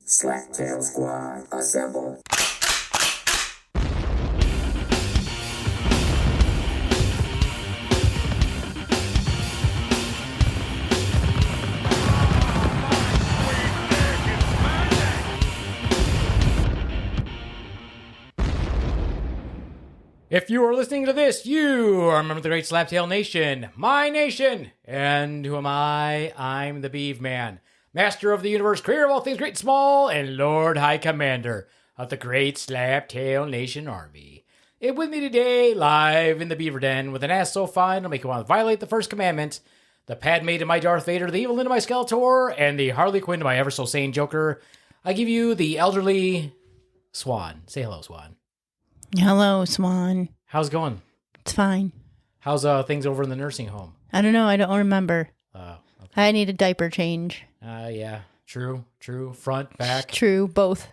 Slaptail Squad, assemble. If you are listening to this, you are a member of the great Slaptail Nation, my nation. And who am I? I'm the Beaveman, master of the universe, creator of all things great and small, and Lord High Commander of the great Slaptail Nation Army. And with me today, live in the Beaver Den, with an ass so fine it'll make you want to violate the first commandment, the Padme to my Darth Vader, the evil into my Skeletor, and the Harley Quinn to my ever-so-sane Joker, I give you the elderly Swan. Say hello, Swan. Hello, Swan. How's it going? It's fine. How's things over in the nursing home? I don't know. I don't remember. Okay. I need a diaper change. Yeah. True. Front, back. True, both.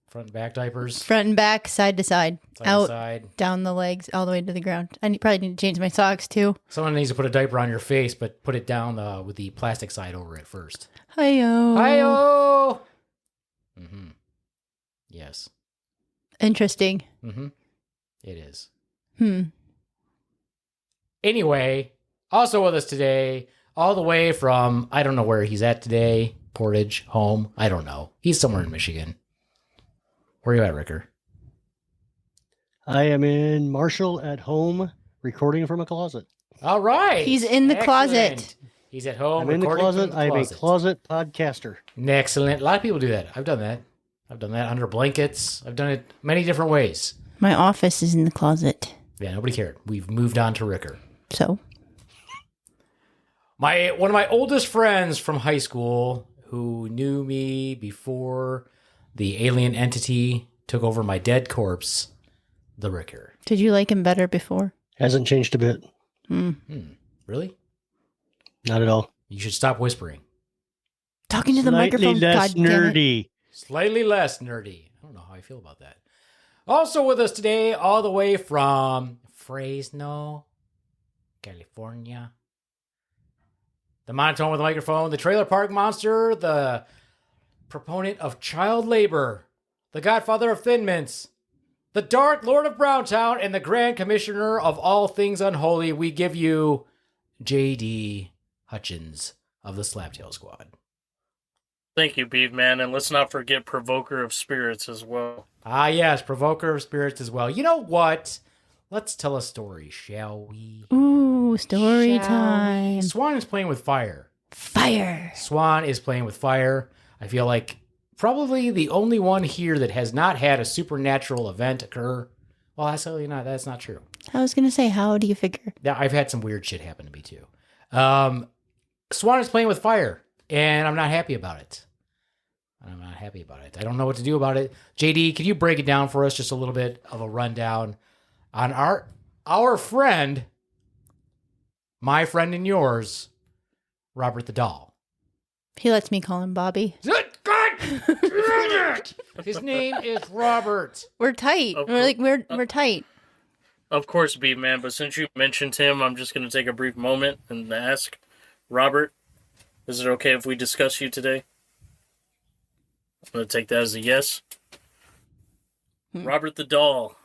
Front and back diapers. Front and back, side to side. Side out, to side. down the legs, all the way to the ground. Probably need to change my socks, too. Someone needs to put a diaper on your face, but put it down with the plastic side over it first. Hi-yo. Hi-yo! Mm-hmm. Yes. Interesting. Mm-hmm. It is. Hmm. Anyway, also with us today, all the way from, I don't know where he's at today, Portage, home, I don't know. He's somewhere in Michigan. Where are you at, Ricker? I am in Marshall at home, recording from a closet. All right. He's in the closet. He's at home. I'm in the closet. I'm a closet podcaster. Excellent. A lot of people do that. I've done that. Under blankets. I've done it many different ways. My office is in the closet. Yeah, nobody cared. We've moved on to Ricker. So? One of my oldest friends from high school who knew me before the alien entity took over my dead corpse, the Ricker. Did you like him better before? Hasn't changed a bit. Really? Not at all. You should stop whispering. Talking to the microphone. Slightly less nerdy. Slightly less nerdy. I don't know how I feel about that. Also with us today, all the way from Fresno, California. The monotone with the microphone, the trailer park monster, the proponent of child labor, the godfather of Thin Mints, the Dark Lord of Browntown, and the Grand Commissioner of all things unholy. We give you J.D. Hutchins of the Slaptail Squad. Thank you, Beaveman, and let's not forget Provoker of Spirits as well. Ah, yes, Provoker of Spirits as well. You know what? Let's tell a story, shall we? Ooh, story time. Swan is playing with fire. Fire. Swan is playing with fire. I feel like probably the only one here that has not had a supernatural event occur. Well, that's not true. I was going to say, how do you figure? Yeah, I've had some weird shit happen to me too. Swan is playing with fire, and I'm not happy about it. I don't know what to do about it. JD, can you break it down for us, just a little bit of a rundown on our friend, my friend and yours, Robert the Doll? He lets me call him Bobby. God damn it! His name is Robert. We're tight. We're tight. Of course, Beaveman, but since you mentioned him, I'm just going to take a brief moment and ask, Robert, is it okay if we discuss you today? I'm going to take that as a yes. Robert the Doll,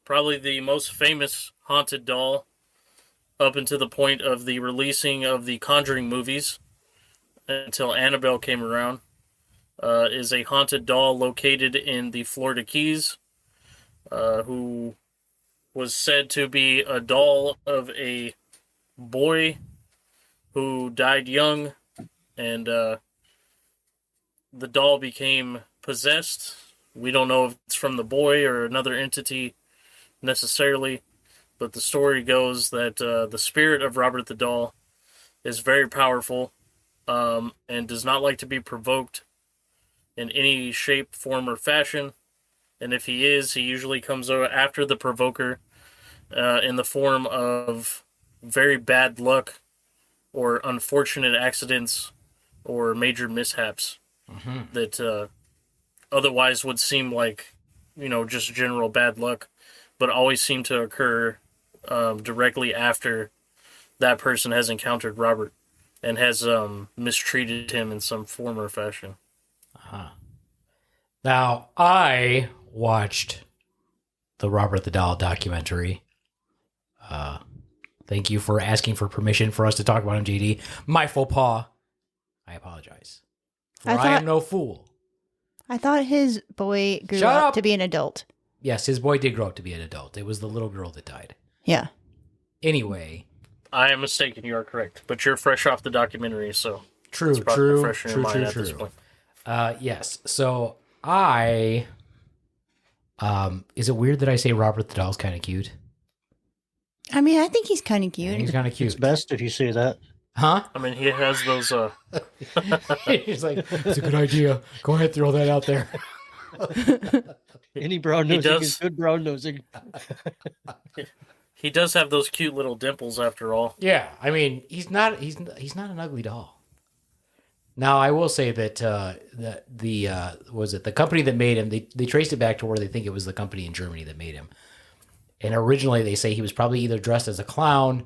probably the most famous haunted doll up until the point of the releasing of the Conjuring movies, until Annabelle came around, is a haunted doll located in the Florida Keys, who was said to be a doll of a boy who died young, and the doll became possessed. We don't know if it's from the boy or another entity necessarily, but the story goes that the spirit of Robert the Doll is very powerful, and does not like to be provoked in any shape, form, or fashion. And if he is, he usually comes after the provoker in the form of very bad luck or unfortunate accidents or major mishaps that otherwise would seem like, just general bad luck, but always seem to occur directly after that person has encountered Robert and has mistreated him in some form or fashion. Uh-huh. Now, I watched the Robert the Doll documentary. Thank you for asking for permission for us to talk about him, JD. My faux pas. I apologize. For I am no fool. I thought his boy grew Shut up up. to be an adult. Yes, his boy did grow up to be an adult. It was the little girl that died. Yeah. Anyway. I am mistaken. You are correct. But you're fresh off the documentary, so... True. Yes. So I... is it weird that I say Robert the Doll's kind of cute? I mean, I think he's kind of cute. He's kind of cute. It's best if you say that. Huh? I mean, he has those... He's like, it's a good idea. Go ahead, throw that out there. Any brown nosing is good brown nosing. He does have those cute little dimples after all. Yeah, I mean, he's not an ugly doll. Now, I will say that the company that made him, they traced it back to where they think it was the company in Germany that made him. And originally they say he was probably either dressed as a clown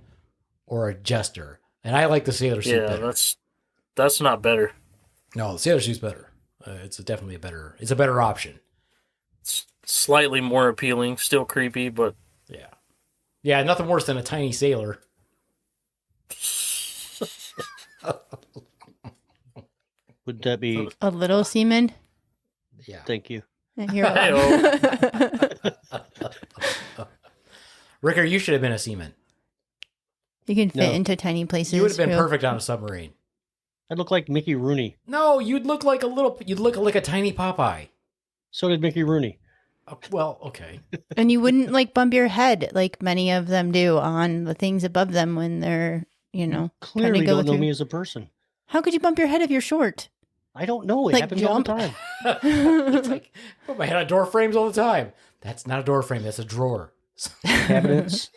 or a jester. And I like the sailor suit better. Yeah, that's not better. No, the sailor suit's better. It's definitely a better option. It's slightly more appealing, still creepy, but... Yeah. Yeah, nothing worse than a tiny sailor. Would that be... A little seaman? Yeah. Thank you. You're welcome. Ricker, you should have been a seaman. You can fit into tiny places. You would have been perfect on a submarine. I look like Mickey Rooney. No, you'd look like a tiny Popeye. So did Mickey Rooney. Well, okay. And you wouldn't like bump your head like many of them do on the things above them when they're, Clearly you don't know me as a person. How could you bump your head if you're short? I don't know. It Like happens jump? all the time. It's like, put my head on door frames all the time. That's not a door frame. That's a drawer. Cabinets.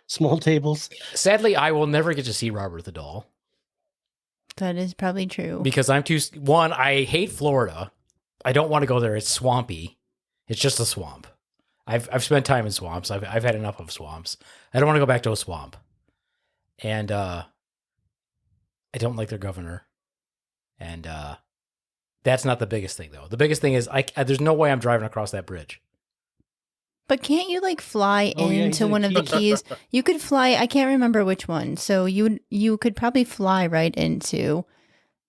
Small tables. Sadly, I will never get to see Robert the Doll. That is probably true. Because I hate Florida. I don't want to go there. It's swampy. It's just a swamp. I've spent time in swamps. I've had enough of swamps. I don't want to go back to a swamp. And I don't like their governor. And that's not the biggest thing, though. The biggest thing is there's no way I'm driving across that bridge. But can't you like fly into one of the keys? You could fly. I can't remember which one. So you could probably fly right into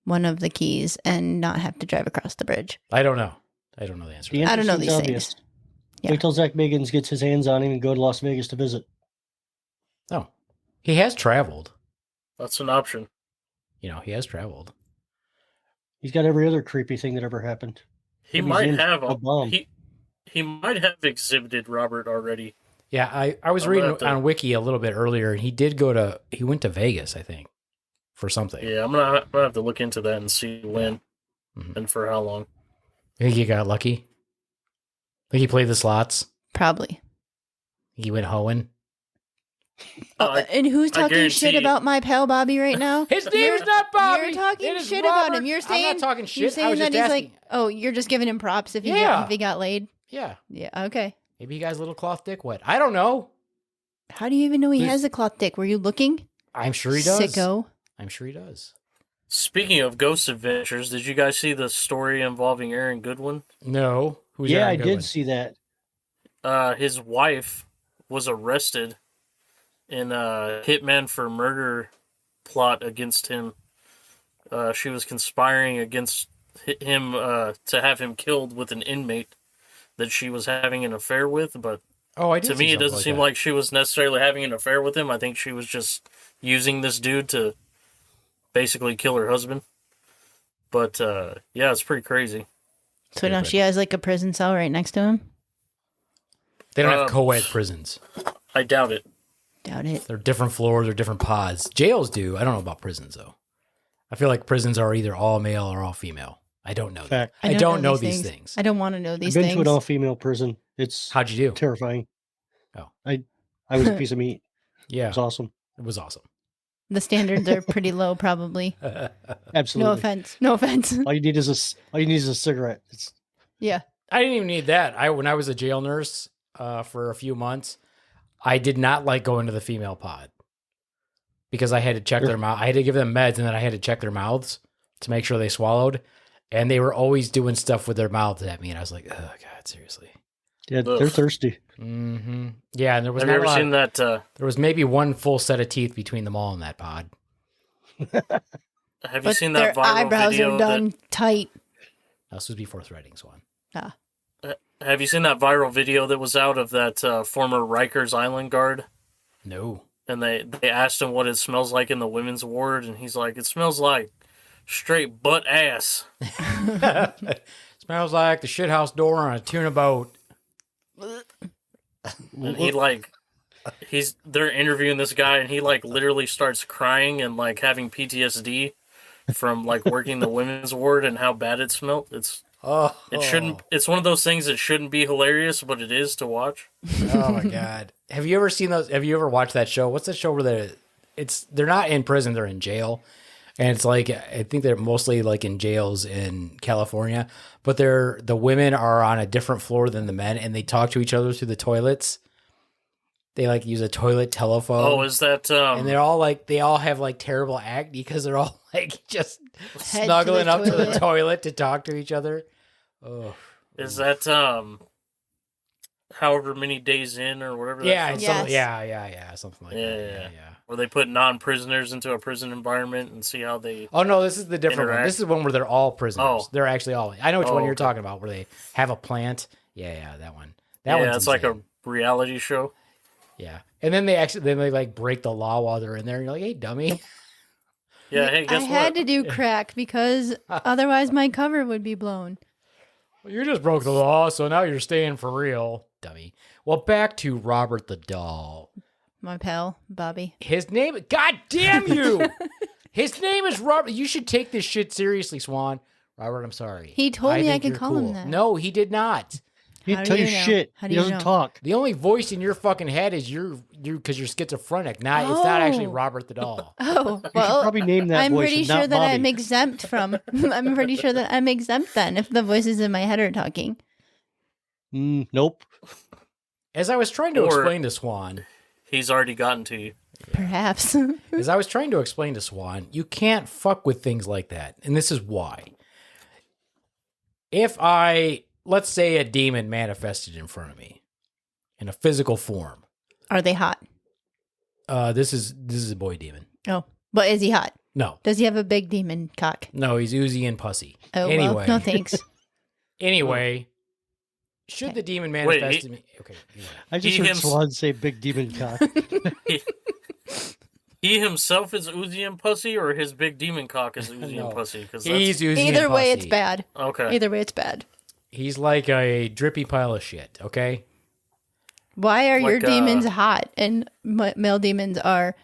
one of the keys and not have to drive across the bridge. I don't know. I don't know the answer. I don't know these things. Yeah. Wait till Zach Bagans gets his hands on him and go to Las Vegas to visit. Oh, he has traveled. That's an option. He has traveled. He's got every other creepy thing that ever happened. He might have a bomb. He might have exhibited Robert already. Yeah, I was reading on Wiki a little bit earlier, and he went to Vegas, I think, for something. Yeah, I'm gonna have to look into that and see when and for how long. I think he got lucky. I think he played the slots. Probably. He went hoeing. And who's talking shit about my pal Bobby right now? His name is not Bobby. You're talking shit about him. You're saying I'm not talking shit. You're saying that he's like, you're just giving him props if he got laid. Yeah. Yeah. Okay. Maybe he got his little cloth dick wet. I don't know. How do you even know he has a cloth dick? Were you looking? I'm sure he does. Sicko. I'm sure he does. Speaking of ghost adventures, did you guys see the story involving Aaron Goodwin? No. Who's Aaron Aaron Goodwin? did see that. His wife was arrested in a hitman for murder plot against him. She was conspiring against him to have him killed with an inmate that she was having an affair with, but to me it doesn't seem like she was necessarily having an affair with him. I think she was just using this dude to basically kill her husband. But yeah, it's pretty crazy. So now she has like a prison cell right next to him? They don't have co-ed prisons. I doubt it. Doubt it. They're different floors or different pods. Jails do. I don't know about prisons, though. I feel like prisons are either all male or all female. I don't know that. I don't know these things. I don't want to know these I've things. been to an all-female prison. It's How'd you do? Terrifying. Oh. I was a piece of meat. Yeah. It was awesome. It was awesome. The standards are pretty low, probably. Absolutely. No offense. All you need is a cigarette. Yeah. I didn't even need that. When I was a jail nurse for a few months, I did not like going to the female pod because I had to check their mouth. I had to give them meds, and then I had to check their mouths to make sure they swallowed. And they were always doing stuff with their mouths at me. And I was like, oh, God, seriously. Yeah, they're thirsty. Mm-hmm. Yeah, and there was Have you ever seen that? There was maybe one full set of teeth between them all in that pod. Have you But seen their that viral eyebrows video? are done tight. This was before threading, Swan. Have you seen that viral video that was out of that former Rikers Island guard? No. And they asked him what it smells like in the women's ward, and he's like, "It smells like straight butt ass." Smells like the shithouse door on a tuna boat. And they're interviewing this guy, and he like literally starts crying and like having PTSD from like working the women's ward and how bad it smelled. It's one of those things that shouldn't be hilarious, but it is to watch. Oh my God. Have you ever seen those? Have you ever watched that show? What's that show where they're not in prison, they're in jail. And it's like, I think they're mostly like in jails in California, but the women are on a different floor than the men, and they talk to each other through the toilets. They like use a toilet telephone. Oh, is that? And they're all like, they all have like terrible acne because they're all like just Head snuggling to the up to the toilet. toilet to talk to each other. Oh, Is that however many days in or whatever? yeah, that it's Yes. something like Yeah, that. yeah. Yeah. where they put non-prisoners into a prison environment and see how they. Oh no, this is the different one. Interact. This is one where they're all prisoners. Oh. They're actually all. I know which Oh, one you're okay. talking about, where they have a plant. Yeah, that one. That Yeah, one's it's like a insane. reality show. Yeah, and then they like break the law while they're in there. And you're like, hey, dummy. Yeah, hey, guess I what? had to do crack because otherwise my cover would be blown. Well, you just broke the law, so now you're staying for real, dummy. Well, back to Robert the Doll. My pal, Bobby. His name. God damn you! His name is Robert. You should take this shit seriously, Swan. Robert, I'm sorry. He told me I think could you're call him that. No, he did not. He How didn't do tell you you know? shit. How do He you doesn't know? talk. The only voice in your fucking head is you because you're schizophrenic. It's not actually Oh. Robert the Doll. Oh, You should well, probably name that I'm voice pretty and sure not that Bobby. I'm exempt from. I'm pretty sure that I'm exempt then if the voices in my head are talking. Nope. As I was trying to Or- explain to Swan, He's already gotten to you. Perhaps. you can't fuck with things like that. And this is why. Let's say a demon manifested in front of me in a physical form. Are they hot? This is a boy demon. Oh, but is he hot? No, Does he have a big demon cock? no, he's oozy and pussy. Oh, Anyway. well, no thanks. Anyway, should the demon manifest in me? Okay. Anyway. I just He heard hims- Swan say big demon cock. He himself is Uzi and pussy, or his big demon cock is Uzi No. and pussy? Because He's oozy Either and way, pussy. it's bad. okay. Either way, it's bad. He's like a drippy pile of shit, okay? Why are your Like, demons hot and male demons are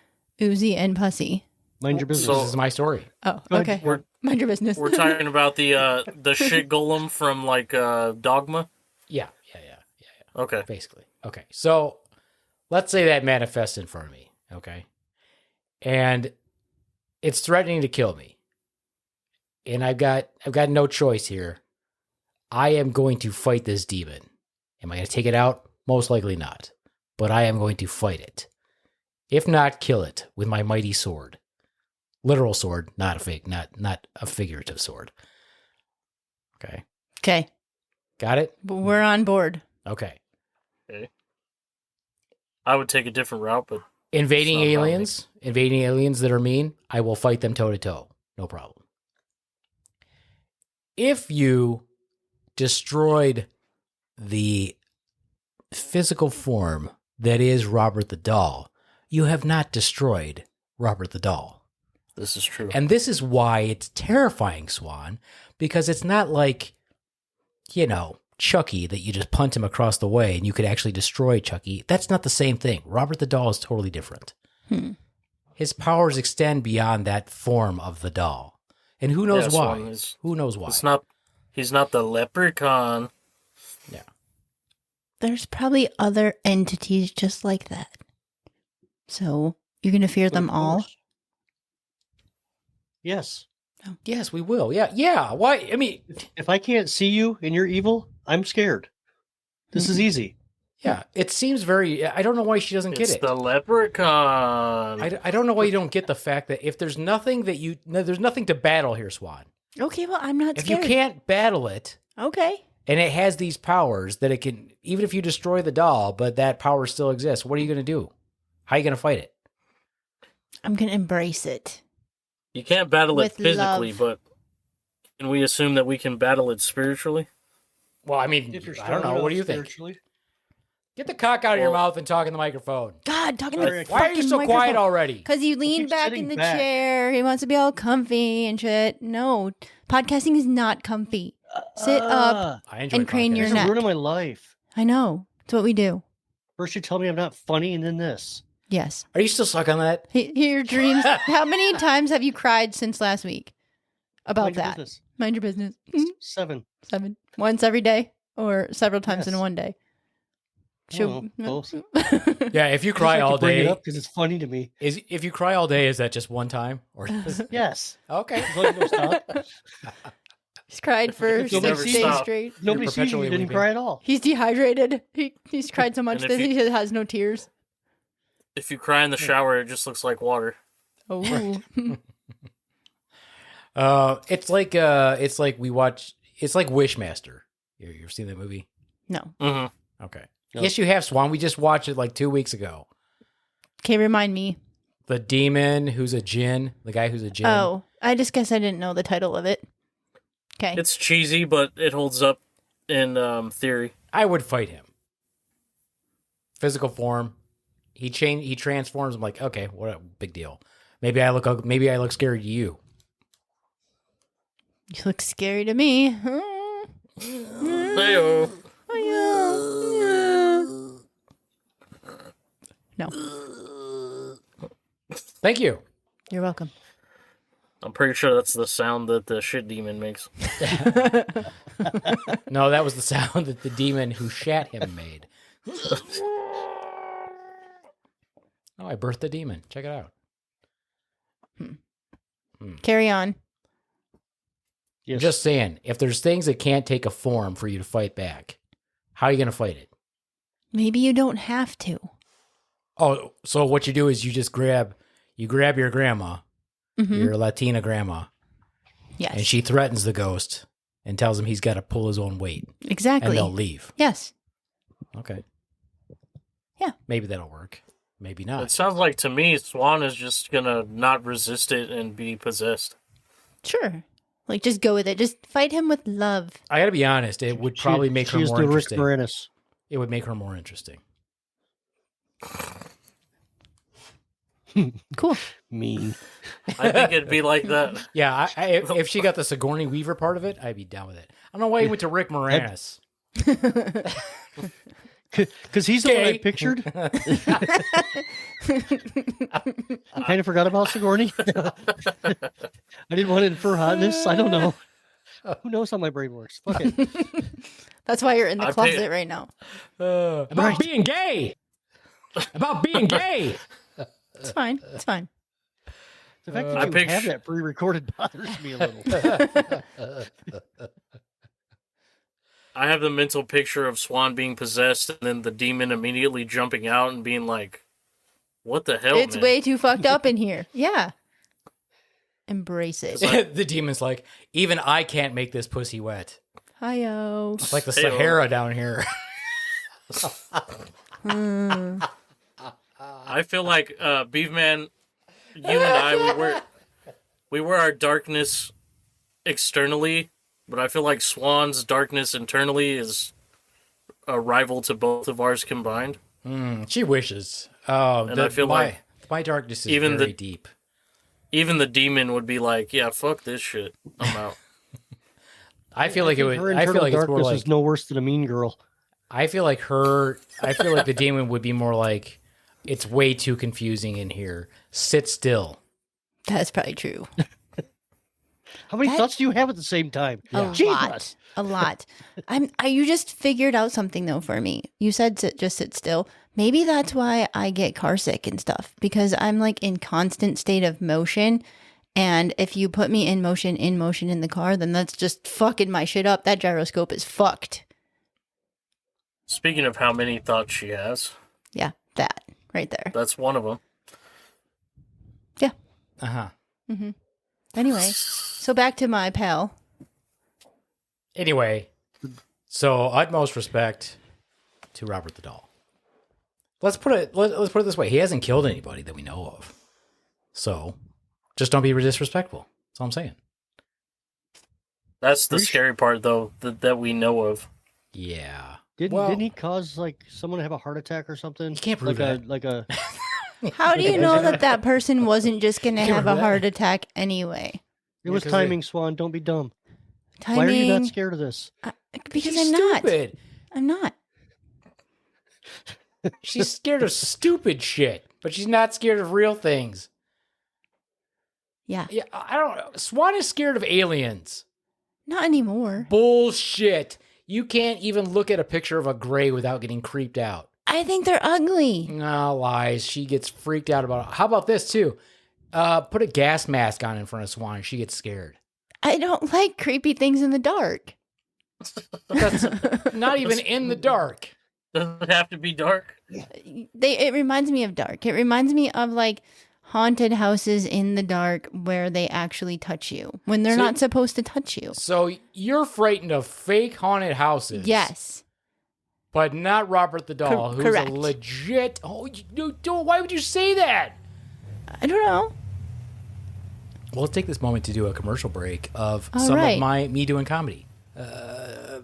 oozy and pussy? Mind your business. So- This is my story. Oh, Go ahead. okay. Mind your business. We're talking about the shit golem from like Dogma. Yeah. Okay. Basically. Okay. So let's say that manifests in front of me, okay? And it's threatening to kill me. And I've got no choice here. I am going to fight this demon. Am I going to take it out? Most likely not. But I am going to fight it. If not, kill it with my mighty sword. Literal sword, not a figurative sword. Okay. Okay, Got it? but we're on board. Okay. I would take a different route, but Invading It's not aliens that are mean, I will fight them toe to toe. No problem. If you destroyed the physical form that is Robert the Doll, you have not destroyed Robert the Doll. this is true. And this is why it's terrifying, Swan, because it's not like, Chucky that you just punt him across the way and you could actually destroy Chucky. That's not the same thing. Robert the Doll is totally different. His powers extend beyond that form of the doll. And who knows Yeah, why? Swan is- Who knows why? He's not the leprechaun. There's probably other entities just like that. So you're going to fear them all? Yes. Yes, we will. Yeah. Why? I mean, If I can't see you and you're evil, I'm scared. This is easy. Yeah, it seems very. I don't know why she doesn't get It's it. the leprechaun. I don't know why you don't get the fact that if there's nothing that there's nothing to battle here, Swan. Okay, well, I'm not If scared. you can't battle it, Okay. and it has these powers that it can, even if you destroy the doll, but that power still exists, what are you going to do? How are you going to fight it? I'm going to embrace it. You can't battle it With physically, love. but can we assume that we can battle it spiritually? Well, I mean, If you're I don't strong know. What do enough you think? spiritually. Get the cock out of your Well- mouth and talk in the microphone. God, talking to the Why are you so quiet already? Because you lean keeps back sitting in the back. chair. He wants to be all comfy and shit. No, podcasting is not comfy. Sit up. I enjoy and crane your podcasting. You're neck. ruining my life. I know. It's what we do. First you tell me I'm not funny, and then this. Yes. Are you still stuck on that? Your dreams. How many times have you cried since last week about Mind your that? business. Mind your business. 7. 7. Once every day or several times in Yes. one day? Oh, both. Yeah, if you I just cry like to all bring it day, up because it's funny to me. if you cry all day, is that just one time? Or Yes. okay. As long as you don't stop. He's cried for If nobody 6 sees days you- straight. Nobody sees you. perpetually You didn't weeping. cry at all. He's dehydrated. He's cried so much And that if he has no tears. If you cry in the shower, it just looks like water. Oh. It's like we watch. It's like Wishmaster. You've seen that movie? No. Mm-hmm. Okay. No. Yes, you have, Swan. We just watched it like 2 weeks ago. Okay, remind me. The demon who's a djinn, the guy who's a djinn. Oh, I just guess I didn't know the title of it. Okay. It's cheesy, but it holds up in theory. I would fight him. Physical form. He transforms. I'm like, okay, what a big deal. Maybe I look scary to you. You look scary to me. Hey-o. No, Thank you. you're welcome. I'm pretty sure that's the sound that the shit demon makes. No, that was the sound that the demon who shat him made. Oh, I birthed the demon. Check it out. Carry on. Yes. Just saying, if there's things that can't take a form for you to fight back, how are you going to fight it? Maybe you don't have to. Oh, so what you do is you grab your grandma, your Latina grandma, Yes. and she threatens the ghost and tells him he's got to pull his own weight, Exactly. and they'll leave. Yes. Okay. Yeah. Maybe that'll work. Maybe It not. sounds like to me Swan is just gonna not resist it and be possessed. Sure. Like, just go with it. Just fight him with love. I got to be honest. It would probably make her She is more the Rick interesting. Moranis. It would make her more interesting. Cool. Mean. I think it'd be like that. Yeah, if she got the Sigourney Weaver part of it, I'd be down with it. I don't know why you went to Rick Moranis. Because he's the one I Gay. pictured. Kind of forgot about Sigourney. I didn't want to infer hotness. I don't know. Who knows how my brain works? Fuck it. That's why you're in the I closet pay- right now. About Right. being gay. About being gay. It's fine. It's fine. The fact that I you picture- have that pre-recorded bothers me a little. I have the mental picture of Swan being possessed and then the demon immediately jumping out and being like, "What the hell?" It's man? way too fucked up in here. Yeah. Embrace it. The demon's like, even I can't make this pussy wet. Hi-yo. It's like the Hey-o. Sahara down here. I feel like Beaveman, you and I, we wear our darkness externally, but I feel like Swan's darkness internally is a rival to both of ours combined. She wishes. Oh, And I feel like my darkness is even very the- deep. Even the demon would be like, "Yeah, fuck this shit. I'm out." I feel like it would. Her I feel internal like it's more darkness like. is no worse than a mean girl. I feel like the demon would be more like, it's way too confusing in here. Sit still. That's probably true. How many thoughts do you have at the same time? A Jesus. lot. A lot. You just figured out something though for me. You said just sit still. Maybe that's why I get car sick and stuff, because I'm like in constant state of motion. And if you put me in motion in the car, then that's just fucking my shit up. That gyroscope is fucked. Speaking of how many thoughts she has, Yeah, that right there. that's one of them. Yeah. Uh-huh. Anyway, so back to my pal. Anyway, so utmost respect to Robert the Doll. Let's put it this way. He hasn't killed anybody that we know of. So just don't be disrespectful. That's all I'm saying. That's the scary part, though, that we know of. Yeah. Didn't he cause like someone to have a heart attack or something? You can't prove that. Like a How do you know that person wasn't just going to have a heart attack anyway? It was timing, Swan. Don't be dumb. Timing. Why are you not scared of this? Because She's I'm not. stupid. I'm not. She's scared of stupid shit, but she's not scared of real things. Yeah. Yeah, I don't know. Swan is scared of aliens. Not anymore. Bullshit. You can't even look at a picture of a gray without getting creeped out. I think they're ugly. No, lies. She gets freaked out about it. How about this, too? Put a gas mask on in front of Swan. She gets scared. I don't like creepy things in the dark. That's not even in the dark. Does it have to be dark? It reminds me of dark. It reminds me of like haunted houses in the dark where they actually touch you when they're not supposed to touch you. So you're frightened of fake haunted houses. Yes. But not Robert the Doll, who's correct. a legit... Oh, why would you say that? I don't know. Well, let's take this moment to do a commercial break of All some right. of me doing comedy.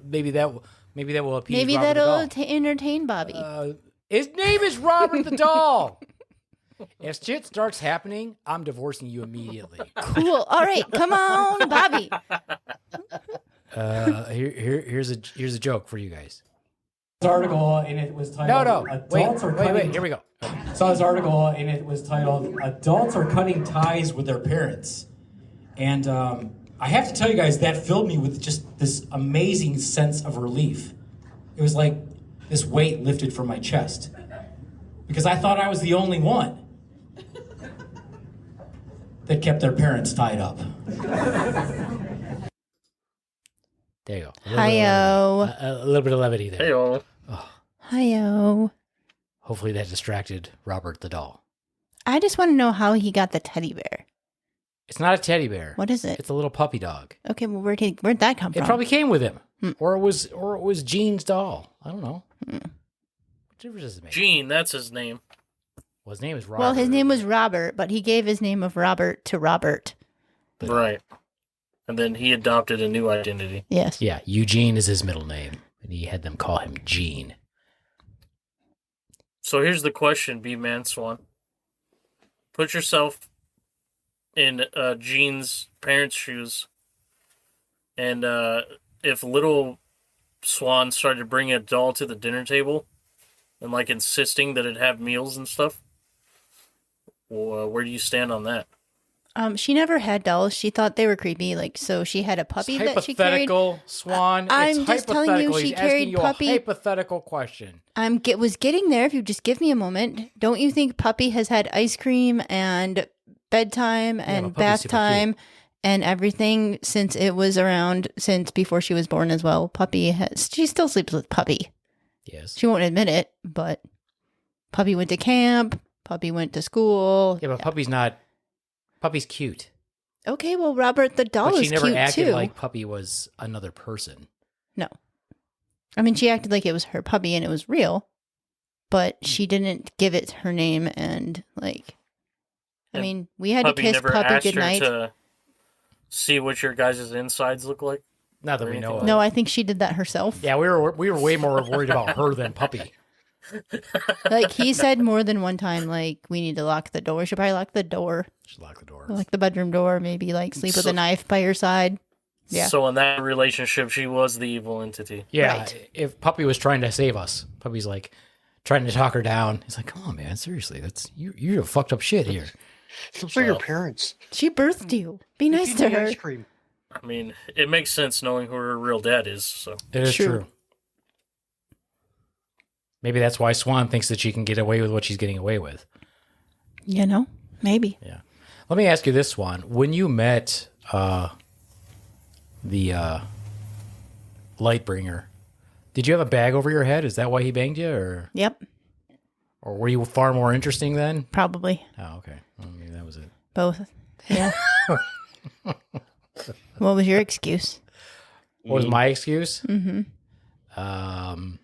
Maybe that will appease Maybe Robert the that'll Doll. entertain Bobby. His name is Robert the Doll. If shit starts happening, I'm divorcing you immediately. Cool. All right, come on, Bobby. Here's a joke for you guys. This article and it was titled Wait, here we go. Saw this article and it was titled Adults Are Cutting Ties with Their Parents. And I have to tell you guys, that filled me with just this amazing sense of relief. It was like this weight lifted from my chest. Because I thought I was the only one that kept their parents tied up. There you go. Hi-yo. A little bit of levity there. Hey-o. Hi-yo. Hopefully that distracted Robert the Doll. I just want to know how he got the teddy bear. It's not a teddy bear. What is it? It's a little puppy dog. Okay, well, where'd that come It from? probably came with him. Or it was Gene's doll. I don't know. What difference does it make? Gene, that's his name. Well, his name is Robert. Well, his name was Robert, but he gave his name of Robert to Robert. Right. And then he adopted a new identity. Yes. Yeah, Eugene is his middle name. And he had them call him Gene. So here's the question, Beaveman, Swan. Put yourself in Gene's parents' shoes. And if little Swan started bringing a doll to the dinner table and like insisting that it have meals and stuff, well, where do you stand on that? She never had dolls. She thought they were creepy. Like, so she had a puppy It's that she carried. hypothetical, Swan. I'm it's just telling you, hypothetical. she He's asking carried you puppy- a hypothetical question. Was getting there. If you just give me a moment, don't you think Puppy has had ice cream and bedtime and but bath Puppy's super time and everything since it was around since before she was born as well? She still sleeps with Puppy. Yes. She won't admit it, but Puppy went to camp. Puppy went to school. Yeah, but Puppy's cute. Okay, well, Robert the doll But is she never cute acted too. like Puppy was another person. No. I mean, she acted like it was her puppy and it was real, but she didn't give it her name and like. I And mean, we had Puppy to kiss never Puppy asked her goodnight. to see what your guys' insides look like? Not that Or we know anything of. No, I think she did that herself. Yeah, we were way more worried about her than Puppy. Like he said more than one time, like we need to lock the door. We should probably lock the door, Just lock the door. like the bedroom door. Maybe like sleep with a knife by your side. Yeah. So in that relationship, she was the evil entity. Yeah, Right. if Puppy was trying to save us, Puppy's like trying to talk her down. He's like, "Come on, man, seriously, you're a fucked up shit here." Those are your parents. She birthed you. Be nice Feed to me her. ice cream. I mean, it makes sense knowing who her real dad is. So It is True. true. Maybe that's why Swan thinks that she can get away with what she's getting away with. You know, maybe. Yeah. Let me ask you this, Swan. When you met the Lightbringer, Did you have a bag over your head? Is that why he banged you, or Yep, were you far more interesting then? probably Oh, okay. Well, maybe that was it. both. Yeah. What was your excuse? What was my excuse? Mm-hmm. Um.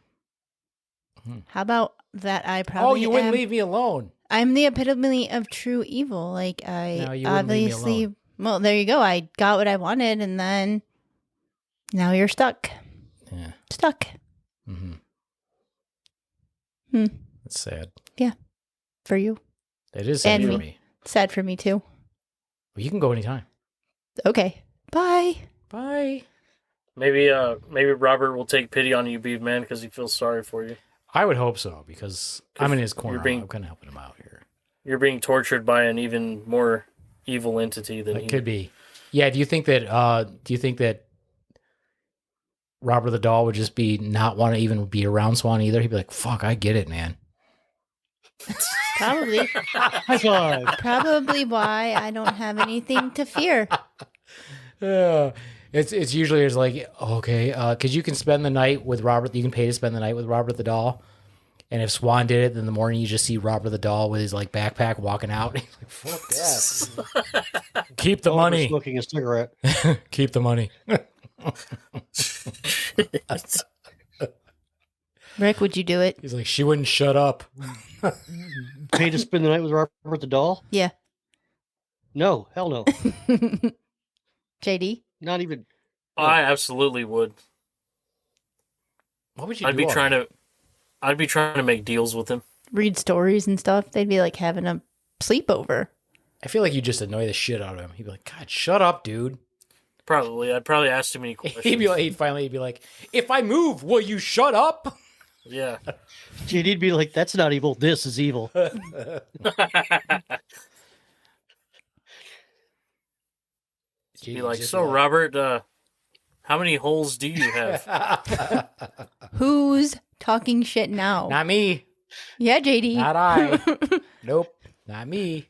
How about that? I probably. Oh, you wouldn't leave me alone. I'm the epitome of true evil. Like No, I you wouldn't leave me obviously. alone. Well, there you go. I got what I wanted, and then now you're stuck. Yeah. Stuck. Mm-hmm. Hmm. That's sad. For you. It is sad And for me. me. Sad for me too. Well, you can go anytime. Okay. Bye. Bye. Maybe Robert will take pity on you, Beaveman, because he feels sorry for you. I would hope so, because I'm in his corner. being- I'm kind of helping him out here. You're being tortured by an even more evil entity than It he. could be. Yeah. Do you think that Robert the doll would just be not want to even be around Swan either? He'd be like, "Fuck, I get it, man." Probably. High five. Probably why I don't have anything to fear. Yeah. It's usually like, okay, because you can spend the night with Robert. You can pay to spend the night with Robert the doll. And if Swan did it, then in the morning you just see Robert the doll with his like backpack walking out. He's like, "Fuck that! Keep the Oliver money. Smoking a cigarette. Keep the money." Rick, would you do it? He's like, "She wouldn't shut up." Pay to spend the night with Robert the doll? Yeah. No, hell no. JD? Not even. I absolutely would. What would you I'd do? be trying to make deals with him. Read stories and stuff. They'd be like having a sleepover. I feel like you just annoy the shit out of him. He'd be like, "God, shut up, dude." Probably. I'd probably ask too many questions. He'd be like, "If I move, will you shut up?" Yeah. JD'd be like, that's not evil. This is evil. Be like, so Robert, how many holes do you have? Who's talking shit now? Not me. Yeah, JD. Not I. Nope. Not me.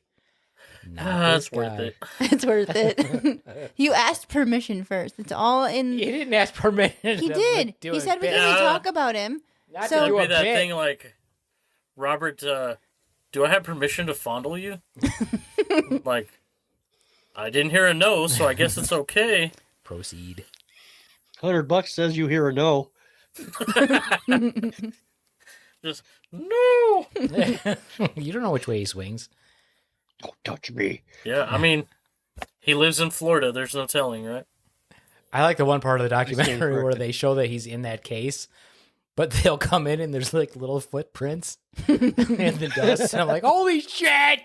Not That's this worth guy. it. It's worth it. You asked permission first. It's all in. He didn't ask permission. He to, did. like, do He a said we bit. can talk about him. Not So- to do It'd a be that bit. thing like, Robert, do I have permission to fondle you? Like, I didn't hear a no, so I guess it's okay. Proceed. $100 says you hear a no. Just, no! You don't know which way he swings. Don't touch me. Yeah, I mean, he lives in Florida. There's no telling, right? I like the one part of the stand documentary where corrected. they show that he's in that case, but they'll come in and there's like little footprints in the dust. And I'm like, holy shit!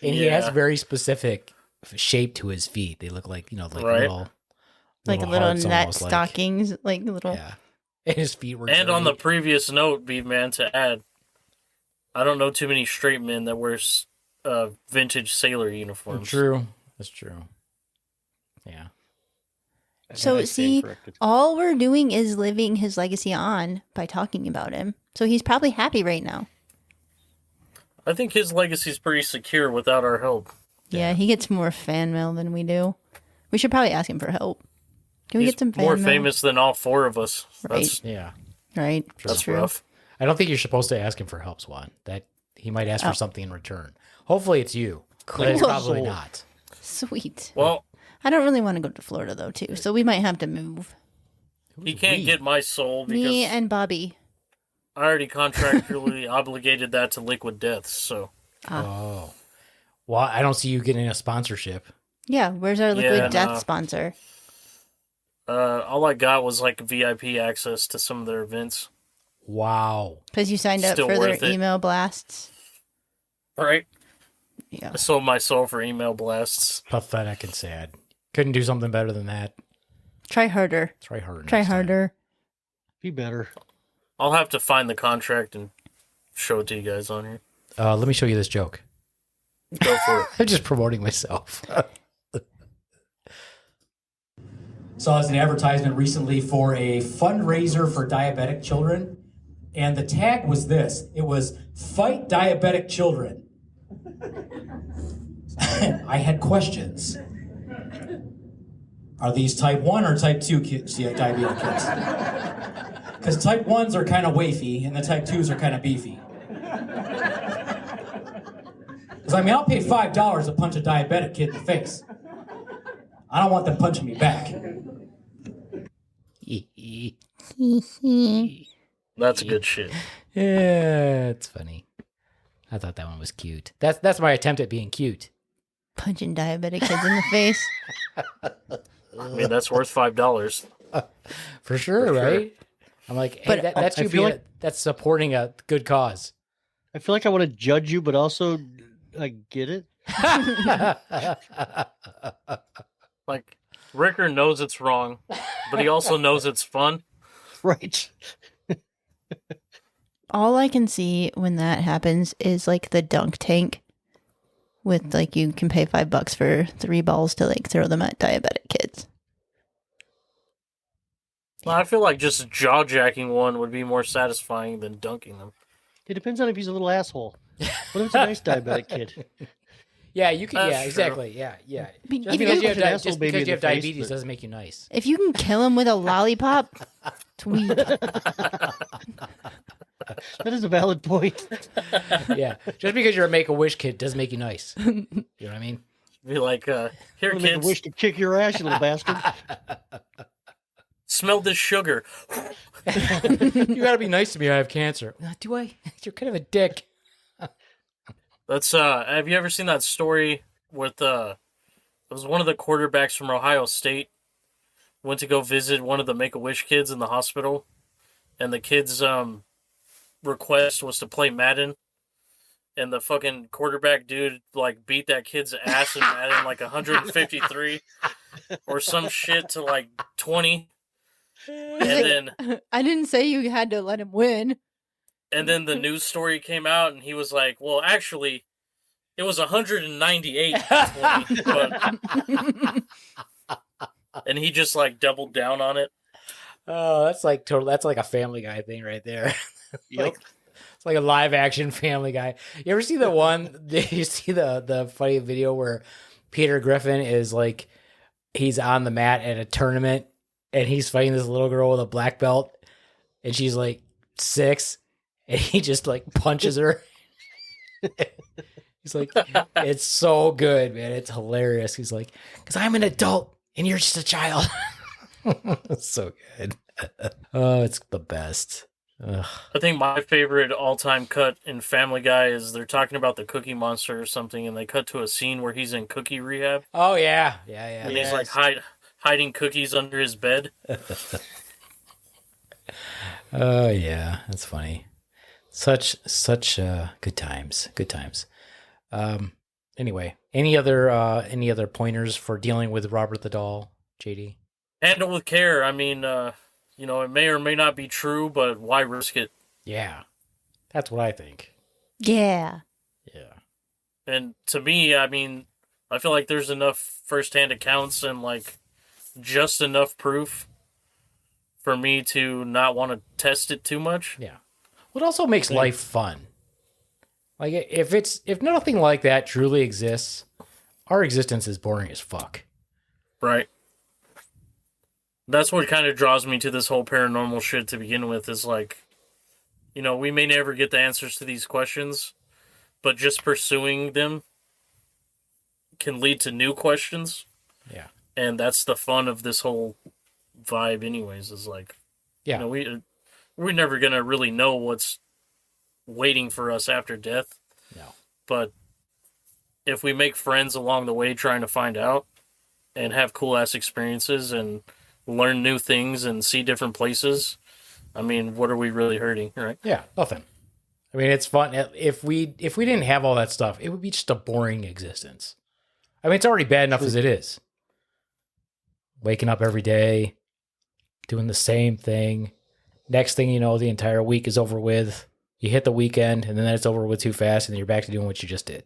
And he has Yeah. very specific shape to his feet. They look like, like Right. little Little hearts net almost, like- stockings. Like little. Yeah. And his feet were And on the dirty. previous note, Beaveman, to add, I don't know too many straight men that wear vintage sailor uniforms. True. That's true. Yeah. So, I stand see, corrected. all we're doing is living his legacy on by talking about him. So he's probably happy right now. I think his legacy's pretty secure without our help. Yeah, he gets more fan mail than we do. We should probably ask him for help. Can we He's get some fan more mail? famous than all four of us. That's Yeah. Right. that's true. rough. I don't think you're supposed to ask him for help, Swan. That he might ask for something in return. Hopefully it's you. But it's Cool. probably not. Sweet. Well, I don't really want to go to Florida though, too. So we might have to move. he can't get my soul because Me and Bobby. I already contractually obligated that to Liquid Deaths. So Oh. Well, I don't see you getting a sponsorship. Yeah, where's our Liquid Yeah, Death no. sponsor? all I got was like VIP access to some of their events. Wow. Because you signed up Still for their worth it. email blasts. Right? Yeah. I sold my soul for email blasts. Pathetic and sad. Couldn't do something better than that. Try harder. Try harder. Try next time. harder. Be better. I'll have to find the contract and show it to you guys on here. Let me show you this joke. Go for it. I'm just promoting myself. Saw as an advertisement recently for a fundraiser for diabetic children, and the tag was this. It was "Fight Diabetic Children." I had questions. Are these type 1 or type 2 kids, diabetic kids? Because type 1s are kind of wafy and the type 2s are kind of beefy. Because, I mean, I'll pay $5 to punch a diabetic kid in the face. I don't want them punching me back. That's good shit. Yeah, it's funny. I thought that one was cute. That's my attempt at being cute. Punching diabetic kids in the face. I mean, that's worth $5. For sure, right? I'm like, hey, But that's I you feel being like- that's supporting a good cause. I feel like I want to judge you, but also I get it. Like, Ricker knows it's wrong, but he also knows it's fun. Right. All I can see when that happens is like the dunk tank with like you can pay $5 for 3 balls to like throw them at diabetic kids. Well, I feel like just jaw jacking one would be more satisfying than dunking them. It depends on if he's a little asshole. What if it's a nice diabetic kid? Yeah, you can. That's Yeah, true. exactly. Yeah, yeah. mean, Just if because you- you have, An asshole just baby because in you have the face, diabetes but- doesn't make you nice. If you can kill him with a lollipop, tweet. That is a valid point. Yeah, just because you're a Make-A-Wish kid doesn't make you nice. You know what I mean? Be like, here, I'm gonna make a kids, wish to kick your ass, you little bastard. smell this sugar. You gotta be nice to me. I have cancer. Do I? You're kind of a dick. That's have you ever seen that story with it was one of the quarterbacks from Ohio State went to go visit one of the Make-A-Wish kids in the hospital, and the kid's request was to play Madden, and the fucking quarterback dude like beat that kid's ass in Madden like 153 or some shit to like 20, and then I didn't say you had to let him win. And then the news story came out, and he was like, well, actually, it was 198 to 20, but... And he just, like, doubled down on it. Oh, that's like total. That's like a Family Guy thing right there. Yep. It's like a live action Family Guy. You ever see the one? You see the funny video where Peter Griffin is like he's on the mat at a tournament and he's fighting this little girl with a black belt, and she's like 6, and he just like punches her. He's like, it's so good, man. It's hilarious. He's like, because I'm an adult and you're just a child. It's so good. Oh, it's the best. Ugh. I think my favorite all-time cut in Family Guy is they're talking about the Cookie Monster or something, and they cut to a scene where he's in cookie rehab, Oh yeah, yeah. and he's like hiding cookies under his bed. Oh yeah, that's funny. Such good times. Good times. Anyway, any other pointers for dealing with Robert the Doll, JD? Handle with care. I mean, it may or may not be true, but why risk it? Yeah, that's what I think. Yeah. Yeah. And to me, I mean, I feel like there's enough firsthand accounts and like just enough proof for me to not want to test it too much. Yeah. What also makes life fun? Like if nothing like that truly exists, our existence is boring as fuck. Right. That's what kind of draws me to this whole paranormal shit to begin with, is like, we may never get the answers to these questions, but just pursuing them can lead to new questions. Yeah. And that's the fun of this whole vibe anyways, is like, Yeah. we're never going to really know what's waiting for us after death. No. But if we make friends along the way trying to find out and have cool ass experiences and learn new things and see different places, I mean, what are we really hurting, right? Yeah, nothing. I mean, it's fun. If we didn't have all that stuff, it would be just a boring existence. I mean, it's already bad enough as it is. Waking up every day, doing the same thing. Next thing you know, the entire week is over with. You hit the weekend, and then it's over with too fast, and then you're back to doing what you just did.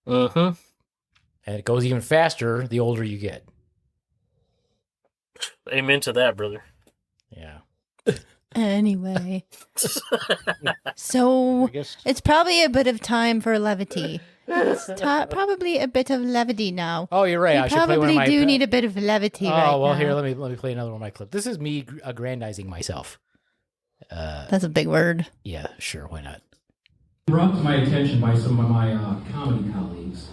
Mm-hmm. And it goes even faster the older you get. Amen to that, brother. Yeah. Anyway. So I guess it's probably a bit of time for levity. It's probably a bit of levity now. Oh, you're right. You I should play one of probably my. do need a bit of levity Oh right well, now. here let me play another one of my clips. This is me aggrandizing myself. That's a big word. Yeah, sure, why not? Brought to my attention by some of my comedy colleagues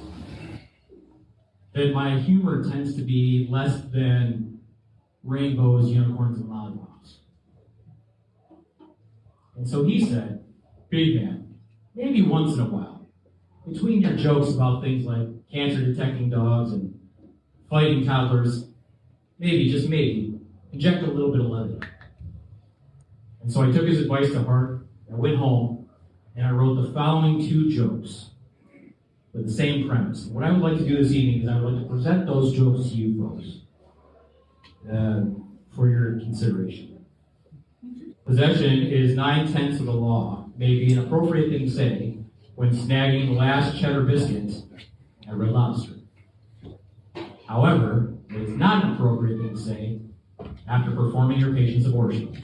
that my humor tends to be less than rainbows, unicorns, and lollipops. And so he said, Beaveman, maybe once in a while, between your jokes about things like cancer detecting dogs and fighting toddlers, maybe, just maybe, inject a little bit of levity. And so I took his advice to heart. I went home and I wrote the following 2 jokes with the same premise. What I would like to do this evening is I would like to present those jokes to you folks for your consideration. Possession is 9/10 of the law, may be an appropriate thing to say when snagging the last cheddar biscuit at Red Lobster. However, it is not an appropriate thing to say after performing your patient's abortion.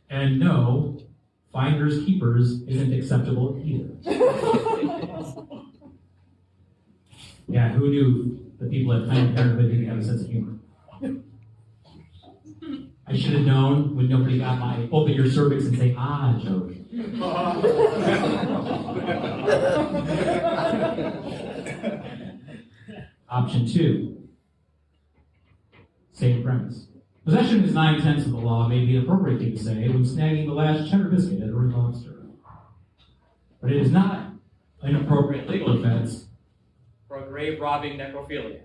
And no, finders keepers isn't acceptable either. Yeah, who knew the people at Planned Parenthood didn't have a sense of humor? I should have known when nobody got my open your cervix and say ah joke. Option 2. Same premise. Possession is 9/10 of the law, may be an appropriate thing to say when snagging the last cheddar biscuit at a Red Lobster. But it is not an appropriate legal offense for a grave robbing necrophiliac.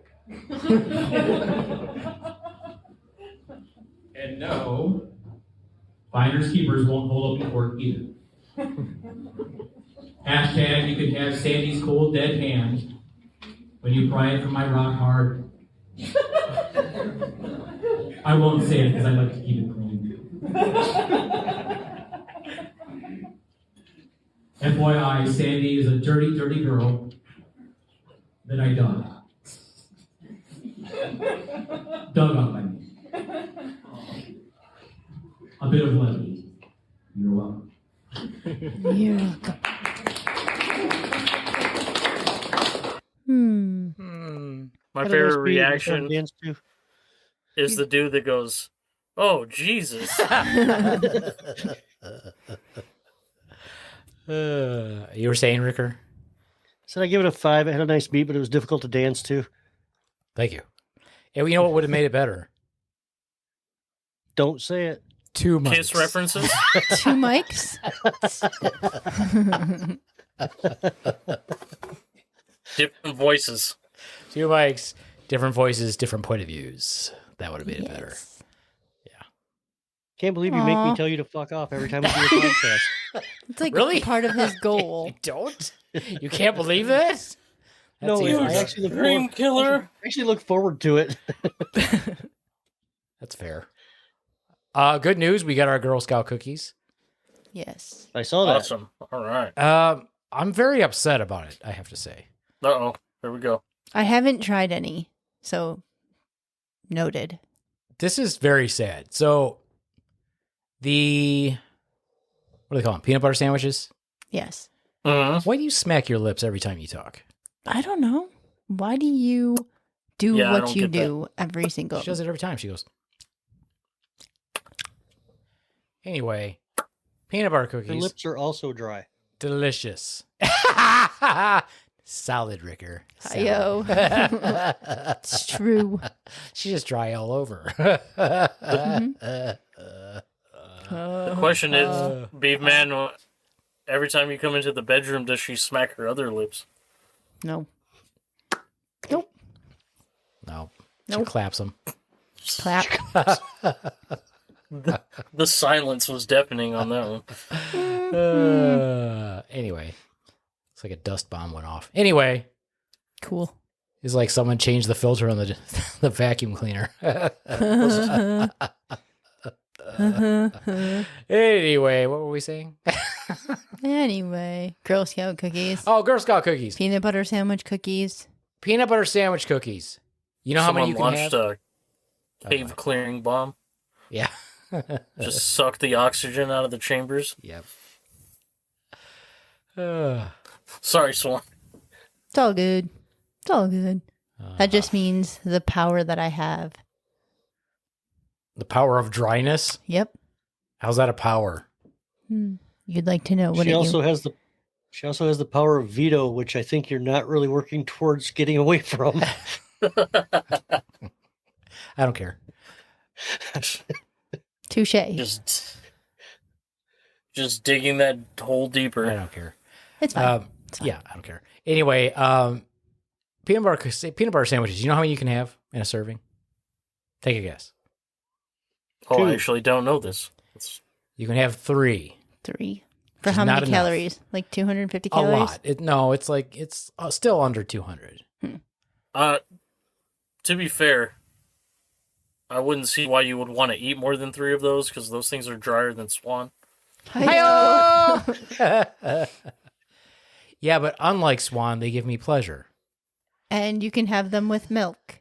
And no, finders keepers won't hold up in court either. Hashtag you can have Sandy's cold dead hand when you pry it from my rock hard. I won't say it because I like to keep it clean. FYI, Sandy is a dirty, dirty girl that I dug. Dug up, I mean. A bit of levity. You're welcome. You're welcome. My Kinda favorite roast beef, reaction dance too. is the dude that goes, "Oh Jesus!" You were saying, Ricker? Said I give it a 5. It had a nice beat, but it was difficult to dance to. Thank you. And you know what would have made it better? Don't say it. 2 months. Kiss references. 2 mics. Different voices. 2 mics, different voices, different point of views. That would have made it better. Yes. Can't believe you make Aw. me tell you to fuck off every time we do a podcast. It's like Really? part of his goal. You don't? You can't believe this? No, even I better. actually look Dream forward, killer. I actually look forward to it. That's fair. Good news. We got our Girl Scout cookies. Yes. I saw that. Awesome. All right. I'm very upset about it, I have to say. Uh-oh. There we go. I haven't tried any, so noted. This is very sad. So, what do they call them? Peanut butter sandwiches? Yes. Why do you smack your lips every time you talk? I don't know. Why do you do Yeah, I what don't you get that. do every single? She does it every time. She goes. Anyway, peanut butter Her cookies. lips are also dry. Delicious. Solid, Ricker. Hi-yo. Solid. It's true. She's just dry all over. The question is, Beaveman, every time you come into the bedroom, does she smack her other lips? No. Nope. No. She Nope. claps them. Clap. The silence was deafening on that one. Anyway, it's like a dust bomb went off. Anyway, Cool. it's like someone changed the filter on the the vacuum cleaner. Anyway, what were we saying? Anyway, Girl Scout cookies. Oh, Girl Scout cookies. Peanut butter sandwich cookies. Peanut butter sandwich cookies. You know how many you Someone can launched have? a cave clearing bomb. Yeah. Just suck the oxygen out of the chambers. Yep. Sorry, Swan. It's all good. It's all good. That just means the power that I have The power of dryness? Yep. How's that a power? You'd like to know what She it also has the power of veto, which I think you're not really working towards getting away from. I don't care. Touche. Just digging that hole I deeper. don't care. It's fine. It's fine. Yeah, I don't care. Anyway, peanut butter sandwiches. You know how many you can have in a serving? Take a guess. Oh, I Two. actually don't know this. You can have 3. 3. For Which how is many not enough. calories? Like 250 A calories? lot. It's still under 200. To be fair, I wouldn't see why you would want to eat more than 3 of those because those things are drier than Swan. Hi-yo! Yeah, but unlike Swan, they give me pleasure. And you can have them with milk.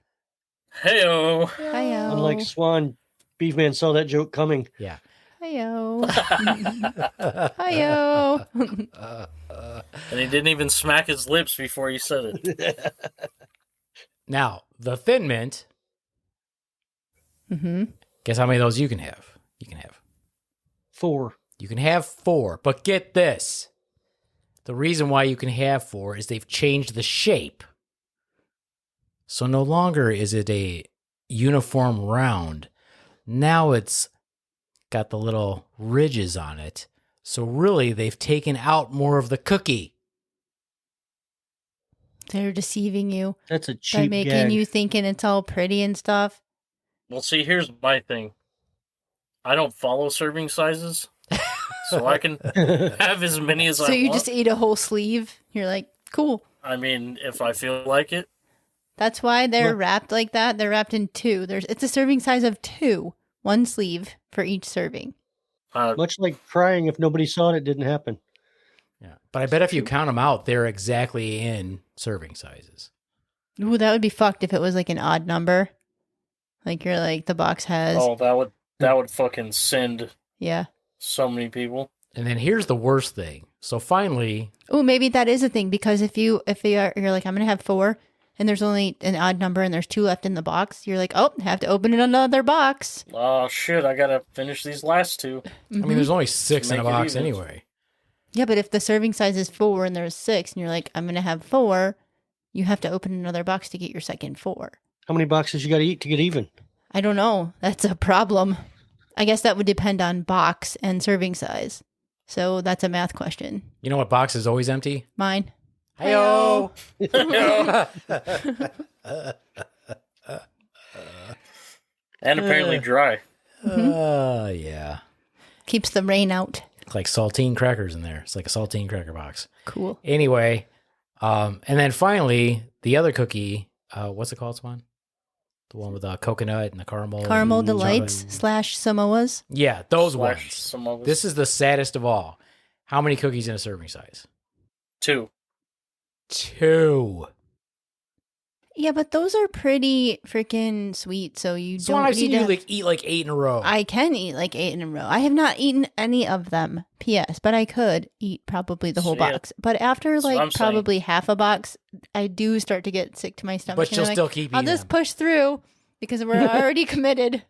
Heyo. Hi-yo. Unlike Swan, Beaveman saw that joke coming. Yeah. Hi-yo. Hi-yo. And he didn't even smack his lips before he said it. Now, the Thin Mint, Mm-hmm. guess how many of those you can have? You can have 4. You can have 4, but get this. The reason why you can have 4 is they've changed the shape. So no longer is it a uniform round. Now it's got the little ridges on it. So really, they've taken out more of the cookie. They're deceiving you That's a by cheap making gag. you thinking it's all pretty and stuff. Well, see, here's my thing. I don't follow serving sizes, so I can have as many as I So want. you just eat a whole sleeve. You're like, cool. I mean, if I feel like it. That's why they're What? wrapped like that. They're wrapped in 2. It's a serving size of 2. 1 sleeve for each serving. Much like crying if nobody saw it, it didn't happen. Yeah. But I bet if you count them out, they're exactly in serving sizes. Ooh, that would be fucked if it was like an odd number. Like you're like the box has Oh, that would fucking send yeah. so many people. And then here's the worst thing. So finally, Oh, maybe that is a thing because if you're like I'm gonna have 4 and there's only an odd number and there's 2 left in the box, you're like, oh, have to open another box. Oh shit! I gotta finish these last 2. I mean, there's only 6 in a Make it box even. anyway. Yeah, but if the serving size is 4 and there's 6 and you're like, I'm gonna have 4, you have to open another box to get your second 4. How many boxes you got to eat to get even? I don't know. That's a problem. I guess that would depend on box and serving size. So that's a math question. You know what box is always empty? Mine. Hi-yo! And apparently dry. Yeah. Keeps the rain out. Like saltine crackers in there. It's like a saltine cracker box. Cool. Anyway, and then finally, the other cookie, what's it called, Swan? The one with the coconut and the caramel. Caramel and Delights chocolate. / Samoas. Yeah, those Slash ones. some of us. This is the saddest of all. How many cookies in a serving size? 2. 2. Yeah, but those are pretty freaking sweet. So you Swan, don't I've seen need you to. eat like 8 in a row. I can eat like 8 in a row. I have not eaten any of them. P.S. But I could eat probably the whole Yeah. box. But after That's what I'm like saying. probably half a box, I do start to get sick to my stomach. But and you'll I'm like, still keep I'll eating just them. push through because we're already committed.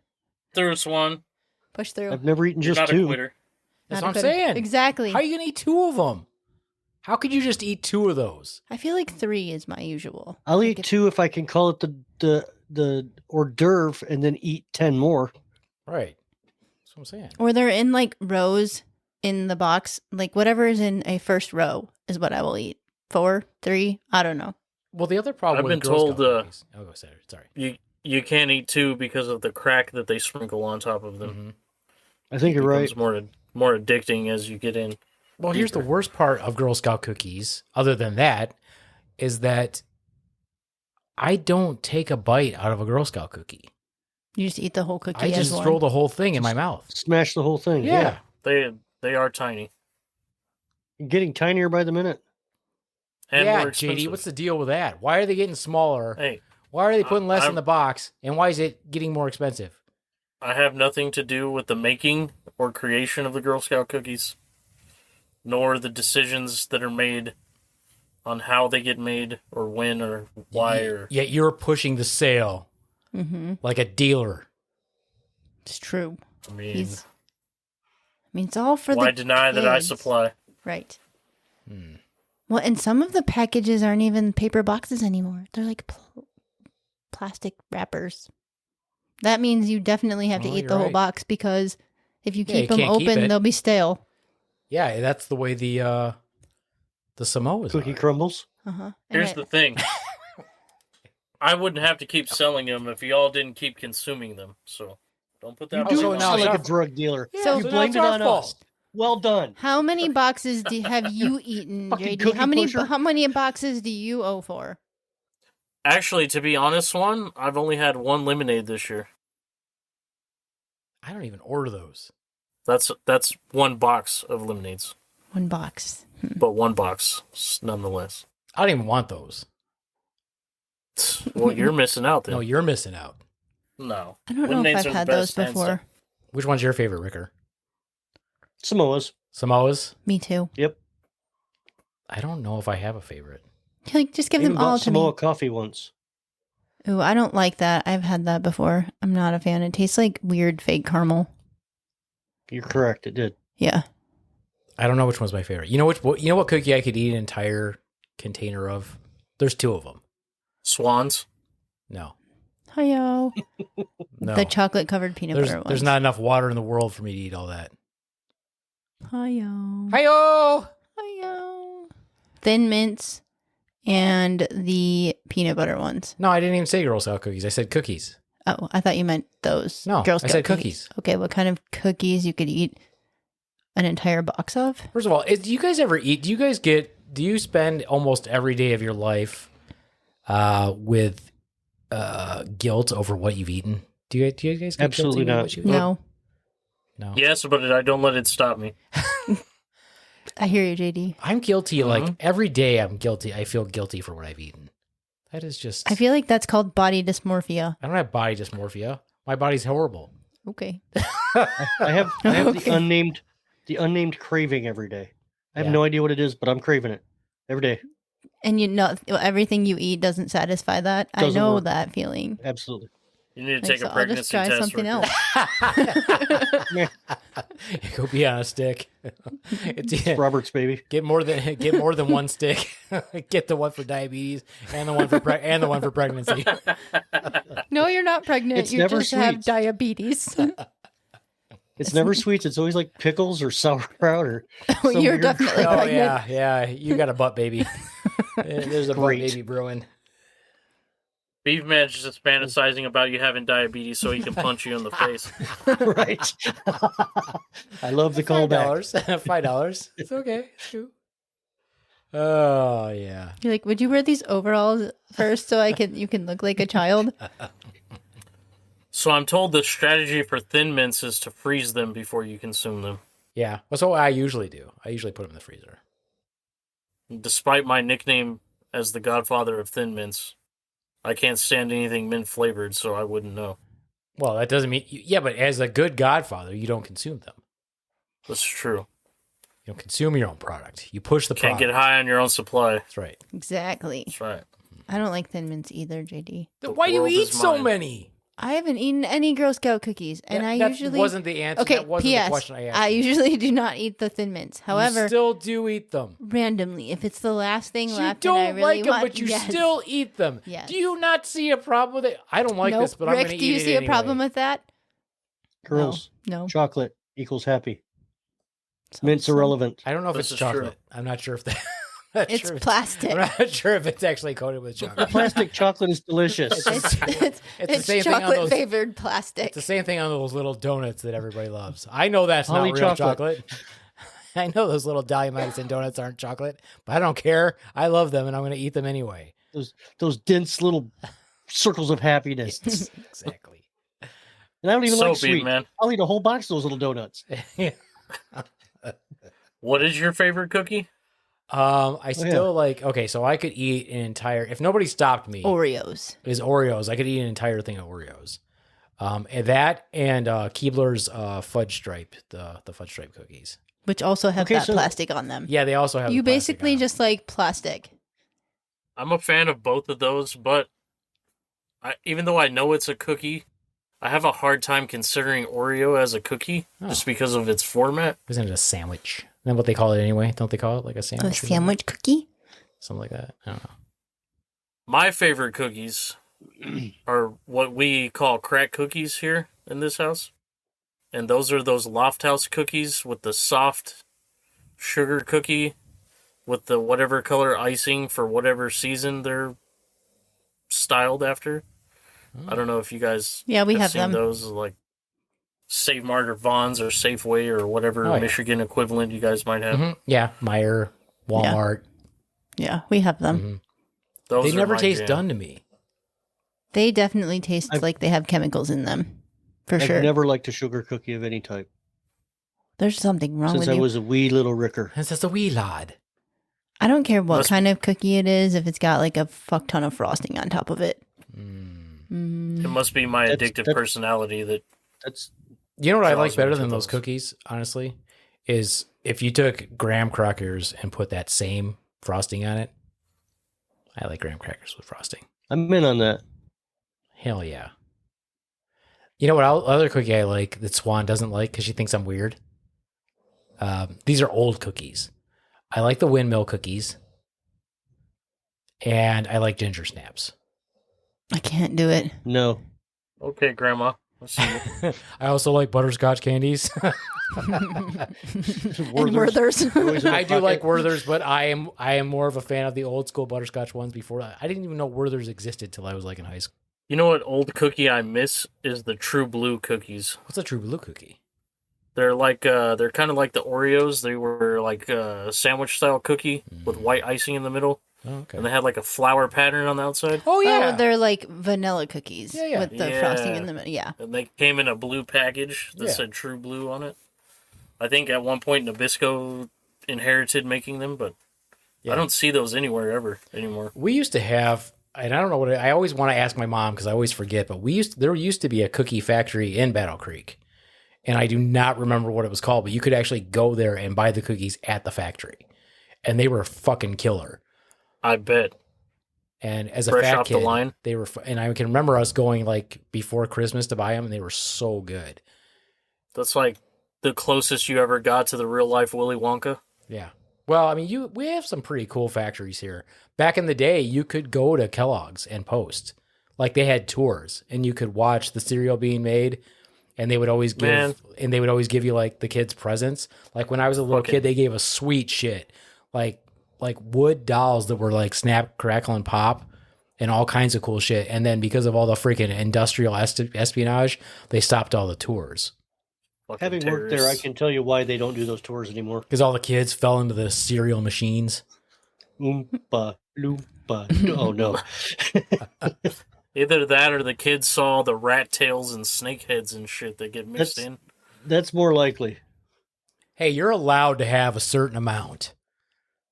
Through Swan. Push through. I've never eaten You're just not a 2. quitter. That's Not what a I'm quitter. saying. Exactly. How are you going to eat 2 of them? How could you just eat 2 of those? I feel like 3 is my usual. I'll Like eat if- 2 if I can call it the hors d'oeuvre and then eat 10 more. Right. That's what I'm saying. Or they're in like rows in the box. Like whatever is in a first row is what I will eat. 4, 3, I don't know. Well, the other problem I've with been Girl told, Scout cookies. Oh, go sorry. You can't eat 2 because of the crack that they sprinkle on top of them. Mhm. I think It you're right. becomes more addicting as you get in. Well, here's the Deeper. worst part of Girl Scout cookies, other than that, is that I don't take a bite out of a Girl Scout cookie. You just eat the whole cookie I as just one. throw the whole thing in my mouth. Smash the whole thing. Yeah. They are tiny Getting tinier by the minute. and Yeah, more expensive. JD, what's the deal with that? Why are they getting smaller? Hey, Why are they putting less in I'm- the box? And why is it getting more expensive? I have nothing to do with the making or creation of the Girl Scout cookies, nor the decisions that are made on how they get made or when or why or Yet you're pushing the sale Mm-hmm. like a dealer. It's true. I mean, It's all for why the deny that I kids. supply? Right. Well, and some of the packages aren't even paper boxes anymore. They're like plastic wrappers. That means you definitely have to eat you're the whole right. box because if you Yeah, you keep them can't keep open, it. they'll be stale. Yeah, that's the way the Samoas Cookie are. crumbles. Uh-huh. Here's the thing. I wouldn't have to keep selling them if y'all didn't keep consuming them. So don't put that You on do so my now sound it's like our a drug dealer. Yeah, So- you so blamed now it it's our on fault. us. Well done. How many boxes have you eaten, Fucking JD? cookie How many pusher. how many boxes do you owe for? Actually, to be honest, Swan, I've only had one lemonade this year. I don't even order those. That's one box of lemonades, One box. but one box nonetheless. I don't even want those. Well, you're missing out then. No, you're missing out. No. I don't know if Lemonades I've are the had those best, hands before. down. Which one's your favorite, Ricker? Samoas. Samoas? Me too. Yep. I don't know if I have a favorite. Like, just give I even them all bought to Samoa me. coffee once. Ooh, I don't like that. I've had that before. I'm not a fan. It tastes like weird fake caramel. You're correct. It did. Yeah. I don't know which one's my favorite. You know what cookie I could eat an entire container of? There's two of them. Swans. No. Hiyo. No. The chocolate covered peanut butter ones. There's not enough water in the world for me to eat all that. Hiyo. Hi-yo! Hiyo. Thin mints and the peanut butter ones. No, I didn't even say Girl Scout cookies. I said cookies. Oh, I thought you meant those. No, Girl I Scout said cookies. Okay, what kind of cookies you could eat an entire box of? First of all, do you guys ever eat? Do you spend almost every day of your life with guilt over what you've eaten? Do you guys get Absolutely guilty with not. what you eat? No. No. Yes, but I don't let it stop me. I hear you, JD. I'm guilty. Like every day I'm guilty. I feel guilty for what I've eaten. That is just. I feel like that's called body dysmorphia. I don't have body dysmorphia. My body's horrible. Okay. I have Okay. the unnamed craving every day. I have Yeah. no idea what it is, but I'm craving it every day. And you know, everything you eat doesn't satisfy that. I Doesn't know work. that feeling. Absolutely. You need to Like, take so a I'll just pregnancy try test. something Ricker. else. Go be on a stick. It's Robert's baby. get more than one stick. Get the one for diabetes and the one for pregnancy. No, you're not pregnant. It's you never just have sweet. diabetes. It's never sweets. It's always like pickles or sauerkraut or. Oh, some you're weird definitely crap. Oh pregnant. yeah. You got a butt baby. There's a Great. butt baby brewing. Beaveman's just fantasizing about you having diabetes so he can punch you in the face. Right. I love the callback. $5. It's okay. It's cool. Oh yeah. You're like, would you wear these overalls first so you can look like a child? So I'm told the strategy for Thin Mints is to freeze them before you consume them. Yeah. That's what I usually do. I usually put them in the freezer. Despite my nickname as the godfather of Thin Mints, I can't stand anything mint flavored, so I wouldn't know. Well, that doesn't mean yeah, but as a good godfather, you don't consume them. That's true. You don't consume your own product. You push the Can't product. get high on your own supply. That's right. Exactly. That's right. I don't like Thin Mints either, JD. The Why do you world eat is so mine. many? I haven't eaten any Girl Scout cookies, and I that usually wasn't the answer. Okay, That wasn't the P.S. question I asked. I usually do not eat the Thin Mints. However, you still do eat them. randomly, if it's the last thing You left, and I don't really like them, want, but you yes. still eat them. Yes. Do you not see a problem with it? I don't like Nope. this, but I'm Rick, going to do eat you it see anyway. a problem with that? Girls, No. chocolate equals happy. So- Mint's so- irrelevant. I don't know if This it's is chocolate. true. I'm not sure if that. It's plastic. I'm not sure if it's actually coated with The chocolate. plastic chocolate is delicious. It's the same thing on chocolate those- flavored plastic. It's the same thing on those little donuts that everybody loves. I know that's Holly not real chocolate. chocolate. I know those little Dalmatian donuts aren't chocolate, but I don't care. I love them, and I'm going to eat them anyway. Those dense little circles of happiness. Yes, exactly. And I don't even So, like sweet. man. I'll eat a whole box of those little donuts. What is your favorite cookie? I still like. Okay, so I could eat an entire. If nobody stopped me, Oreos. is Oreos. I could eat an entire thing of Oreos. And that and Keebler's fudge stripe, the fudge stripe cookies. Which also have Okay, that so- plastic on them. Yeah, they also have. You the plastic basically on them. just like plastic. I'm a fan of both of those, but even though I know it's a cookie, I have a hard time considering Oreo as a cookie just because of its format. Isn't it a sandwich? Isn't that what they call it anyway? Don't they call it like a sandwich? A or something? sandwich cookie? Something like that. I don't know. My favorite cookies are what we call crack cookies here in this house. And those are those Loft House cookies with the soft sugar cookie with the whatever color icing for whatever season they're styled after. I don't know if you guys Yeah, we have seen them. those, like Save Mart or Vaughn's or Safeway or whatever Oh, yeah. Michigan equivalent you guys might have. Mhm. Yeah, Meijer, Walmart. Yeah, we have them. Mhm. Those They are never my taste jam. done to me. They definitely taste like they have chemicals in them. For sure. I've never liked a sugar cookie of any type There's something wrong since with I you. was a wee little ricker. It's just a wee lad. I don't care what Must- kind of cookie it is if it's got like a fuck ton of frosting on top of it. It must be my addictive personality that That's You know what I Draws like me better to than those those. cookies, honestly, is if you took graham crackers and put that same frosting on it. I like graham crackers with frosting. I'm in on that. Hell yeah. You know what other cookie I like that Swan doesn't like because she thinks I'm weird? These are old cookies. I like the windmill cookies. And I like ginger snaps. I can't do it. No. okay, Grandma. Let's see you. I also like butterscotch candies. And Werther's. I do like Werther's, but I am more of a fan of the old school butterscotch ones. Before I didn't even know Werther's existed till I was like in high school. You know what old cookie I miss is the True Blue cookies. What's a True Blue cookie? They're like they're kind of like the Oreos. They were like a sandwich style cookie with white icing in the middle, Oh, okay. and they had like a flower pattern on the outside. Oh yeah, Oh, they're like vanilla cookies Yeah. with the Yeah. frosting in the middle. Yeah. And they came in a blue package that Yeah. said True Blue on it. I think at one point Nabisco inherited making them, but Yeah. I don't see those anywhere ever anymore. We used to have, and I don't know what I always want to ask my mom because I always forget. But there used to be a cookie factory in Battle Creek, and I do not remember what it was called. But you could actually go there and buy the cookies at the factory, and they were fucking killer. I bet. And as a Fresh fat off the kid, line? they were. And I can remember us going like before Christmas to buy them, and they were so good. That's like the closest you ever got to the real life Willy Wonka. Yeah. Well, I mean, we have some pretty cool factories here. Back in the day, you could go to Kellogg's and post. Like they had tours and you could watch the cereal being made and they would always give you like the kids presents. Like when I was a little kid, they gave us sweet shit. Like wood dolls that were like snap, crackle, and pop and all kinds of cool shit. And then because of all the freaking industrial espionage, they stopped all the tours. Fucking Having worked there, I terrorists. can tell you why they don't do those tours anymore. Because all the kids fell into the cereal machines. Oompa, loompa. Oh, no. Either that or the kids saw the rat tails and snake heads and shit that get mixed in. That's more likely. Hey, you're allowed to have a certain amount.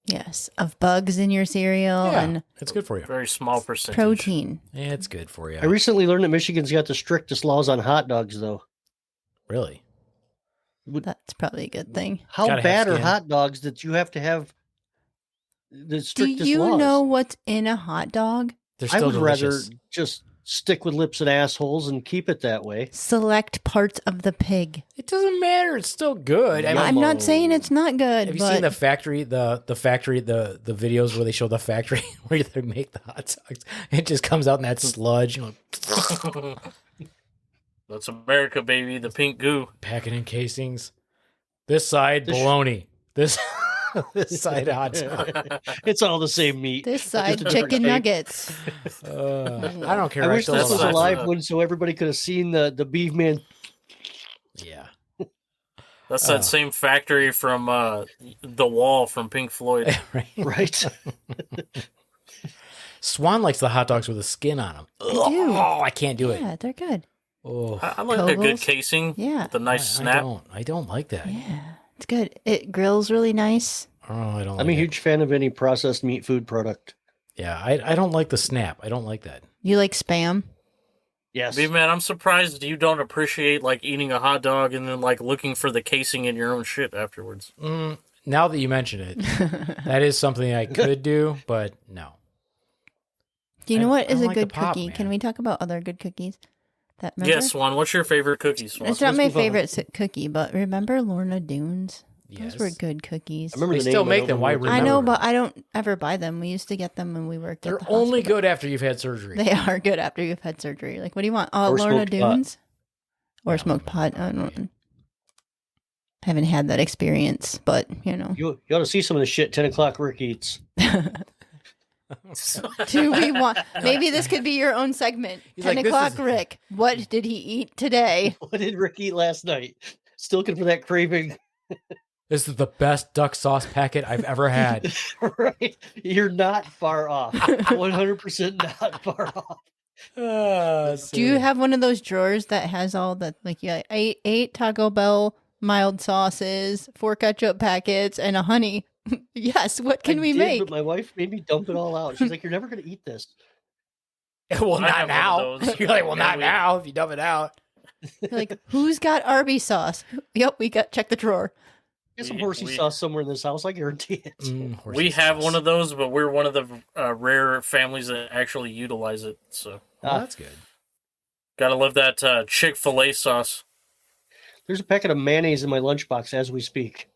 Yes. Of bugs in your cereal and it's good for you. Very small percentage. protein. Yeah, it's good for you. I recently learned that Michigan's got the strictest laws on hot dogs, though. Really? That's probably a good thing. How Gotta have bad are skin. hot dogs that you have to have the Do strictest you laws? know what's in a hot dog? They're I still would delicious. rather just stick with lips and assholes and keep it that way. Select parts of the pig. It doesn't matter. It's still good. I mean, I'm not saying it's not good, have you but seen the factory, the videos where they show the factory where they make the hot dogs? It just comes out in that sludge. You know, That's America, baby. The pink goo. packing in casings. This side, bologna. This this side, hot dog. It's all the same meat. this Just side a different chicken shape. nuggets. I don't care. I wish still this love was a hot live dog. one so everybody could have seen the Beaveman. Yeah. That's that same factory from The Wall from Pink Floyd. Right? Swan likes the hot dogs with the skin on them. I do. Oh, I can't do it. Yeah, they're good. Oh, I like a good Kogels? casing. Yeah. With a nice I snap. don't like that. Yeah, it's good. It grills really nice. Oh, I don't. I'm like a it. huge fan of any processed meat food product. Yeah, I don't like the snap. I don't like that. You like Spam? Yes. Man, I'm surprised you don't appreciate like eating a hot dog and then like looking for the casing in your own shit afterwards. Now that you mention it, that is something I could do, but no. Do you know what I is don't a like the good pop, cookie? man. Can we talk about other good cookies? That remember? Yes, Swan. What's your favorite cookie, Swan? It's not my move on. favorite cookie, but remember Lorna Doones? Yes. Those were good cookies. I remember They the still name, make but I them. don't Why remember. I know, remember? but I don't ever buy them. We used to get them when we worked They're at the only hospital. good after you've had surgery. They are good after you've had surgery. Like, what do you want? Oh, Or Lorna smoked pot. Doones? Or smoked pot. I don't haven't had that experience, but, you know. You ought to see some of the shit 10 o'clock Rick eats. Do we want... Maybe this could be your own segment. He's 10 like, this o'clock is- Rick. What did he eat today? What did Rick eat last night? Still looking for that craving. This is the best duck sauce packet I've ever had. Right? You're not far off. 100% not far off. Do you have one of those drawers that has all the, like, yeah, eight Taco Bell mild sauces, 4 ketchup packets, and a honey? Yes, what can I we did, make? But my wife made me dump it all out. She's like, "You're never going to eat this." Well, I not have now. one of those. You're like, well, not And we- now if you dump it out. Like, who's got Arby's sauce? Yep, we got, check the drawer. Get some We- horsey we- sauce somewhere in this house. I guarantee it. We have one of those, but we're one of the rare families that actually utilize it. So, Oh, that's good. Ah. gotta love that Chick-fil-A sauce. There's a packet of mayonnaise in my lunchbox as we speak.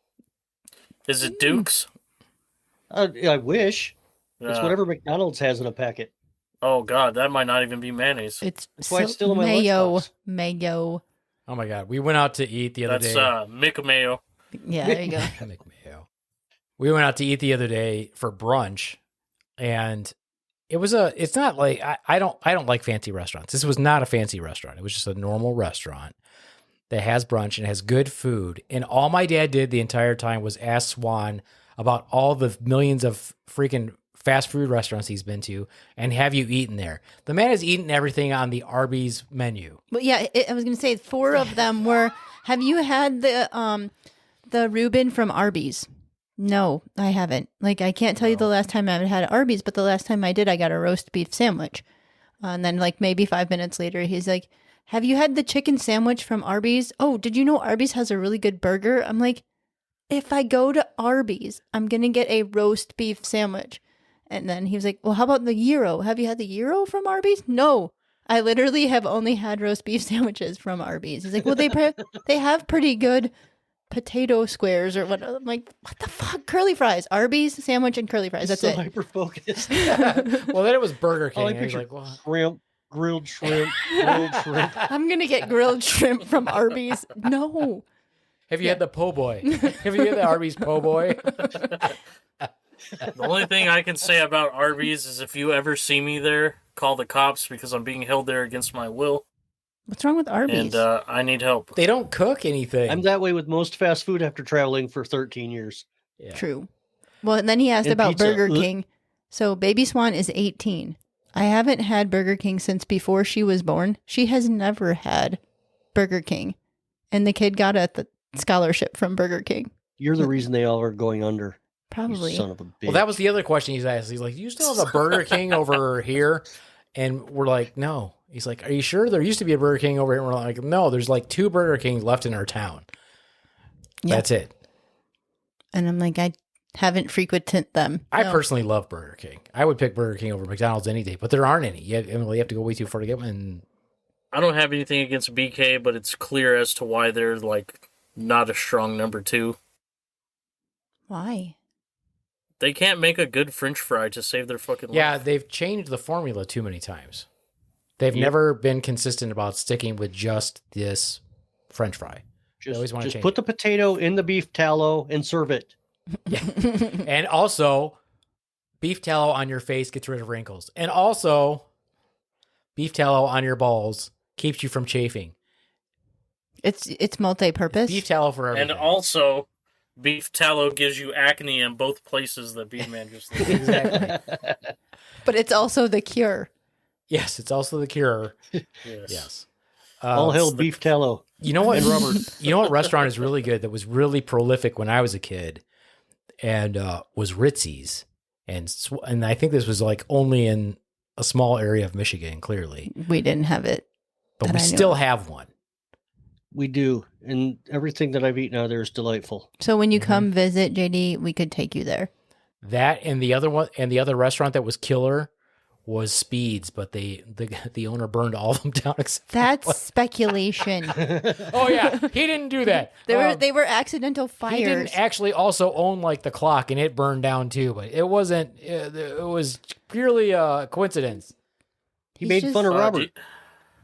Is it Duke's? I wish. It's Uh, whatever McDonald's has in a packet. Oh God, that might not even be mayonnaise. It's That's why it's still in my mayo. lunchbox. Mayo. Oh my god, we went out to eat the other That's day. Mick Mayo. Yeah, there you go. McMayo. We went out to eat the other day for brunch, and it's not like I don't like fancy restaurants. This was not a fancy restaurant. It was just a normal restaurant that has brunch and has good food. And all my dad did the entire time was ask Swan about all the millions of freaking fast food restaurants he's been to, and have you eaten there? The man has eaten everything on the Arby's menu. But yeah, I was going to say 4 of them were. Have you had the Reuben from Arby's? No, I haven't. Like, I can't tell you the last time I had Arby's, but the last time I did, I got a roast beef sandwich. And then, like, maybe 5 minutes later, he's like, "Have you had the chicken sandwich from Arby's? Oh, did you know Arby's has a really good burger?" I'm like, if I go to Arby's, I'm going to get a roast beef sandwich. And then he was like, "Well, how about the gyro? Have you had the gyro from Arby's?" No, I literally have only had roast beef sandwiches from Arby's. He's like, "Well, they have pretty good potato squares or what?" I'm like, "What the fuck? Curly fries, Arby's sandwich and curly fries. That's so it." hyper focused. Well, then it was Burger King. All I and he's picture like, well, shrimp, grilled shrimp, grilled shrimp. I'm gonna get grilled shrimp from Arby's. No, have you had the po' boy? Have you had the Arby's po' boy? The only thing I can say about Arby's is if you ever see me there, call the cops because I'm being held there against my will, what's wrong with Arby's? and I need help. They don't cook anything. I'm that way with most fast food after traveling for 13 years. Yeah. True. Well, and then he asked And about pizza. Burger Ugh. King. So Baby Swan is 18. I haven't had Burger King since before she was born. She has never had Burger King. And the kid got the scholarship from Burger King. You're the reason they all are going under. You Probably. son of a bitch. Well, that was the other question he's asked. He's like, "Do you still have a Burger King over here?" And we're like, "No." He's like, "Are you sure? There used to be a Burger King over here." And we're like, "No, there's like 2 Burger Kings left in our town. Yeah. That's it." And I'm like, I haven't frequented them. I No. personally love Burger King. I would pick Burger King over McDonald's any day, but there aren't any. You have to go way too far to get one. And I don't have anything against BK, but it's clear as to why they're like not a strong number 2. Why? They can't make a good French fry to save their fucking yeah, life. they've changed the formula too many times. They've Yep. never been consistent about sticking with just this French fry. always wanna Just change put it. the potato in the beef tallow and serve it. And also, beef tallow on your face gets rid of wrinkles. And also, beef tallow on your balls keeps you from chafing. It's multi-purpose. Beef tallow for everything. And also, beef tallow gives you acne in both places that Beaveman just listed. Exactly. But it's also the cure. Yes, it's also the cure. Yes. Yes. All hail beef tallow. You know what, Robert? You know what restaurant is really good that was really prolific when I was a kid, and was Ritzy's, and I think this was like only in a small area of Michigan, clearly, We didn't have it. but That we I know still of. have one. We do. And everything that I've eaten out of there is delightful. So when you Mhm. come visit, JD, we could take you there. That and the other one, and the other restaurant that was killer was Speed's, but the owner burned all of them down. Except That's speculation. oh yeah, he didn't do that. They were accidental fires. He didn't actually also own like the clock, and it burned down too. But it wasn't. It was purely a coincidence. He He's made just- fun of Robert.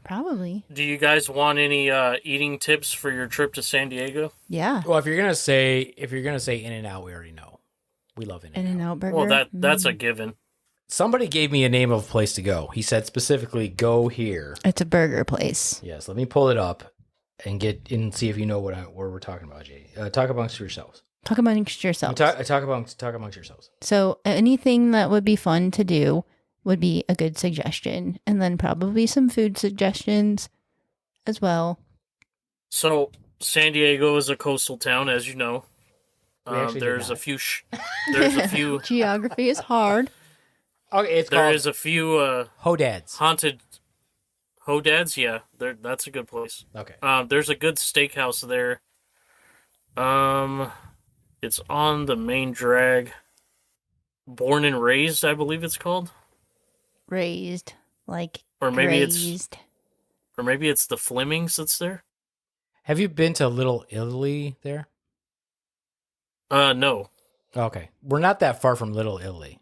Probably. Do you guys want any eating tips for your trip to San Diego? Yeah. Well, if you're gonna say In-N-Out, we already know. We love In-N-Out. In-N-Out burger. Well, that's a given. Somebody gave me a name of a place to go. He said specifically, "Go here." It's a burger place. Yes, let me pull it up and see if you know what we're talking about, Jay. Talk amongst yourselves. Talk amongst yourselves. Talk amongst yourselves. So anything that would be fun to do would be a good suggestion. And then probably some food suggestions as well. So San Diego is a coastal town, as you know. We actually did There's a not. few. There's a few. Geography is hard. Okay, it's There called is a few Hodads. haunted Hodads. Yeah, that's a good place. Okay. There's a good steakhouse there. It's on the main drag. Born and Raised, I believe it's called. Raised. Like Or maybe grazed. it's the Flemings that's there. Have you been to Little Italy there? No. Okay. We're not that far from Little Italy.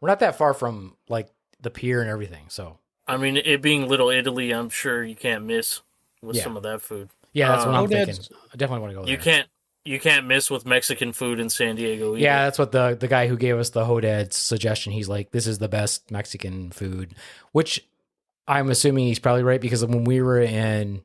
We're not that far from like the pier and everything. So I mean, it being Little Italy, I'm sure you can't miss with Yeah. some of that food. yeah, that's what I'm Hodads- thinking. I definitely want to go there. You can't miss with Mexican food in San Diego either. Yeah, that's what the guy who gave us the Hodad's suggestion. He's like, this is the best Mexican food, which I'm assuming he's probably right because when we were in,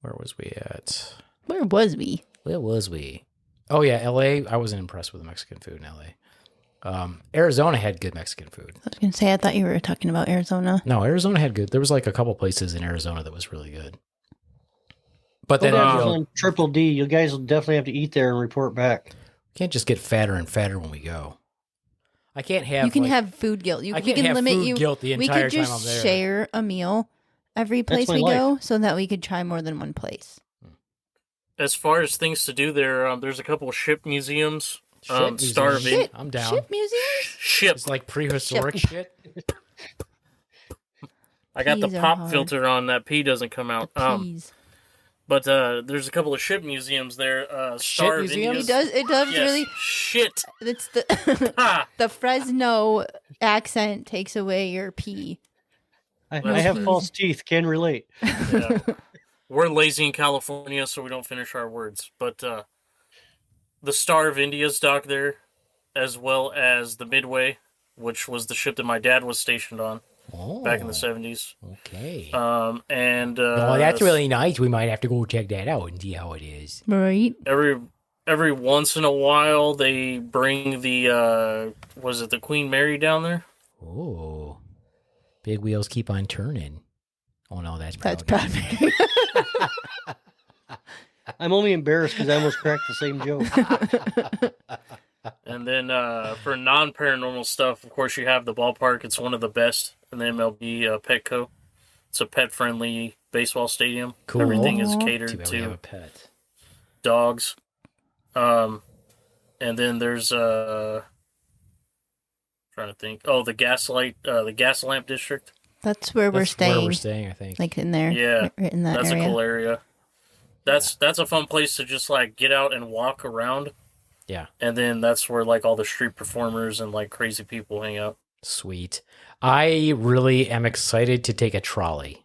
where was we at? Where was we? Where was we? Oh yeah, L.A. I wasn't impressed with the Mexican food in L.A. Arizona had good Mexican food. I was going to say, I thought you were talking about Arizona. No, Arizona had good. There was like a couple places in Arizona that was really good. But Go then down you know, on Triple D. You guys will definitely have to eat there and report back. can't just get fatter and fatter when we go. I can't have. You can like- have food guilt. I We can't can have limit food you. guilt the We entire could time just I'm there. share a meal every place my we life. go so that we could try more than one place. As far as things to do there, there's a couple of ship museums. Shit museum. Starving. Shit. I'm down. Ship museums? Ship. It's like prehistoric shit. I got the Peas are pop hard. filter on. That pee doesn't come out. Peas. But there's a couple of ship museums there. Star of museums? India's- It does Yes. really. Shit. It's the Ha! the Fresno accent takes away your P. I No have peas. false teeth. Can relate. Yeah. We're lazy in California, so we don't finish our words. But the Star of India's dock there, as well as the Midway, which was the ship that my dad was stationed on Oh, back in the 70s. okay. And Oh, that's really nice. We might have to go check that out and see how it is. Right. every once in a while they bring the was it the Queen Mary down there? Oh, big wheels keep on turning. Oh no, that's That's proud. bad. I'm only embarrassed because I almost cracked the same joke. And then for non-paranormal stuff, of course, you have the ballpark. It's one of the best in the MLB, Petco. It's a pet-friendly baseball stadium. Cool. Everything is Aw. catered Too bad we have a to pet. dogs. And then there's trying to think. Oh, the gas lamp district. That's where we're That's staying. Where we're staying, I think. Like in there. Yeah, Right in that That's area. a cool area. That's a fun place to just like get out and walk around. Yeah. And then that's where like all the street performers and like crazy people hang out. Sweet. I really am excited to take a trolley.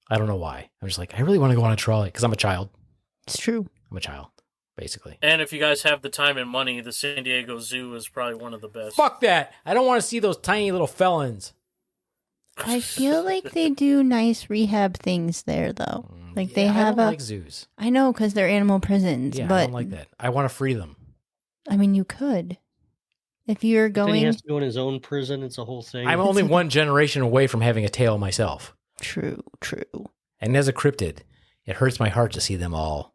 I don't know why. I'm just like, I really want to go on a trolley because I'm a child. It's true. I'm a child, basically. And if you guys have the time and money, the San Diego Zoo is probably one of the best. Fuck that. I don't want to see those tiny little felons. I feel like they do nice rehab things there, though. Like they Yeah, have I don't a. like zoos. I know because they're animal prisons, Yeah, but I don't like that. I want to free them. I mean, you could. If you're Then he going. has to go in his own prison. It's a whole thing. I'm only one generation away from having a tail myself. True. And as a cryptid, it hurts my heart to see them all.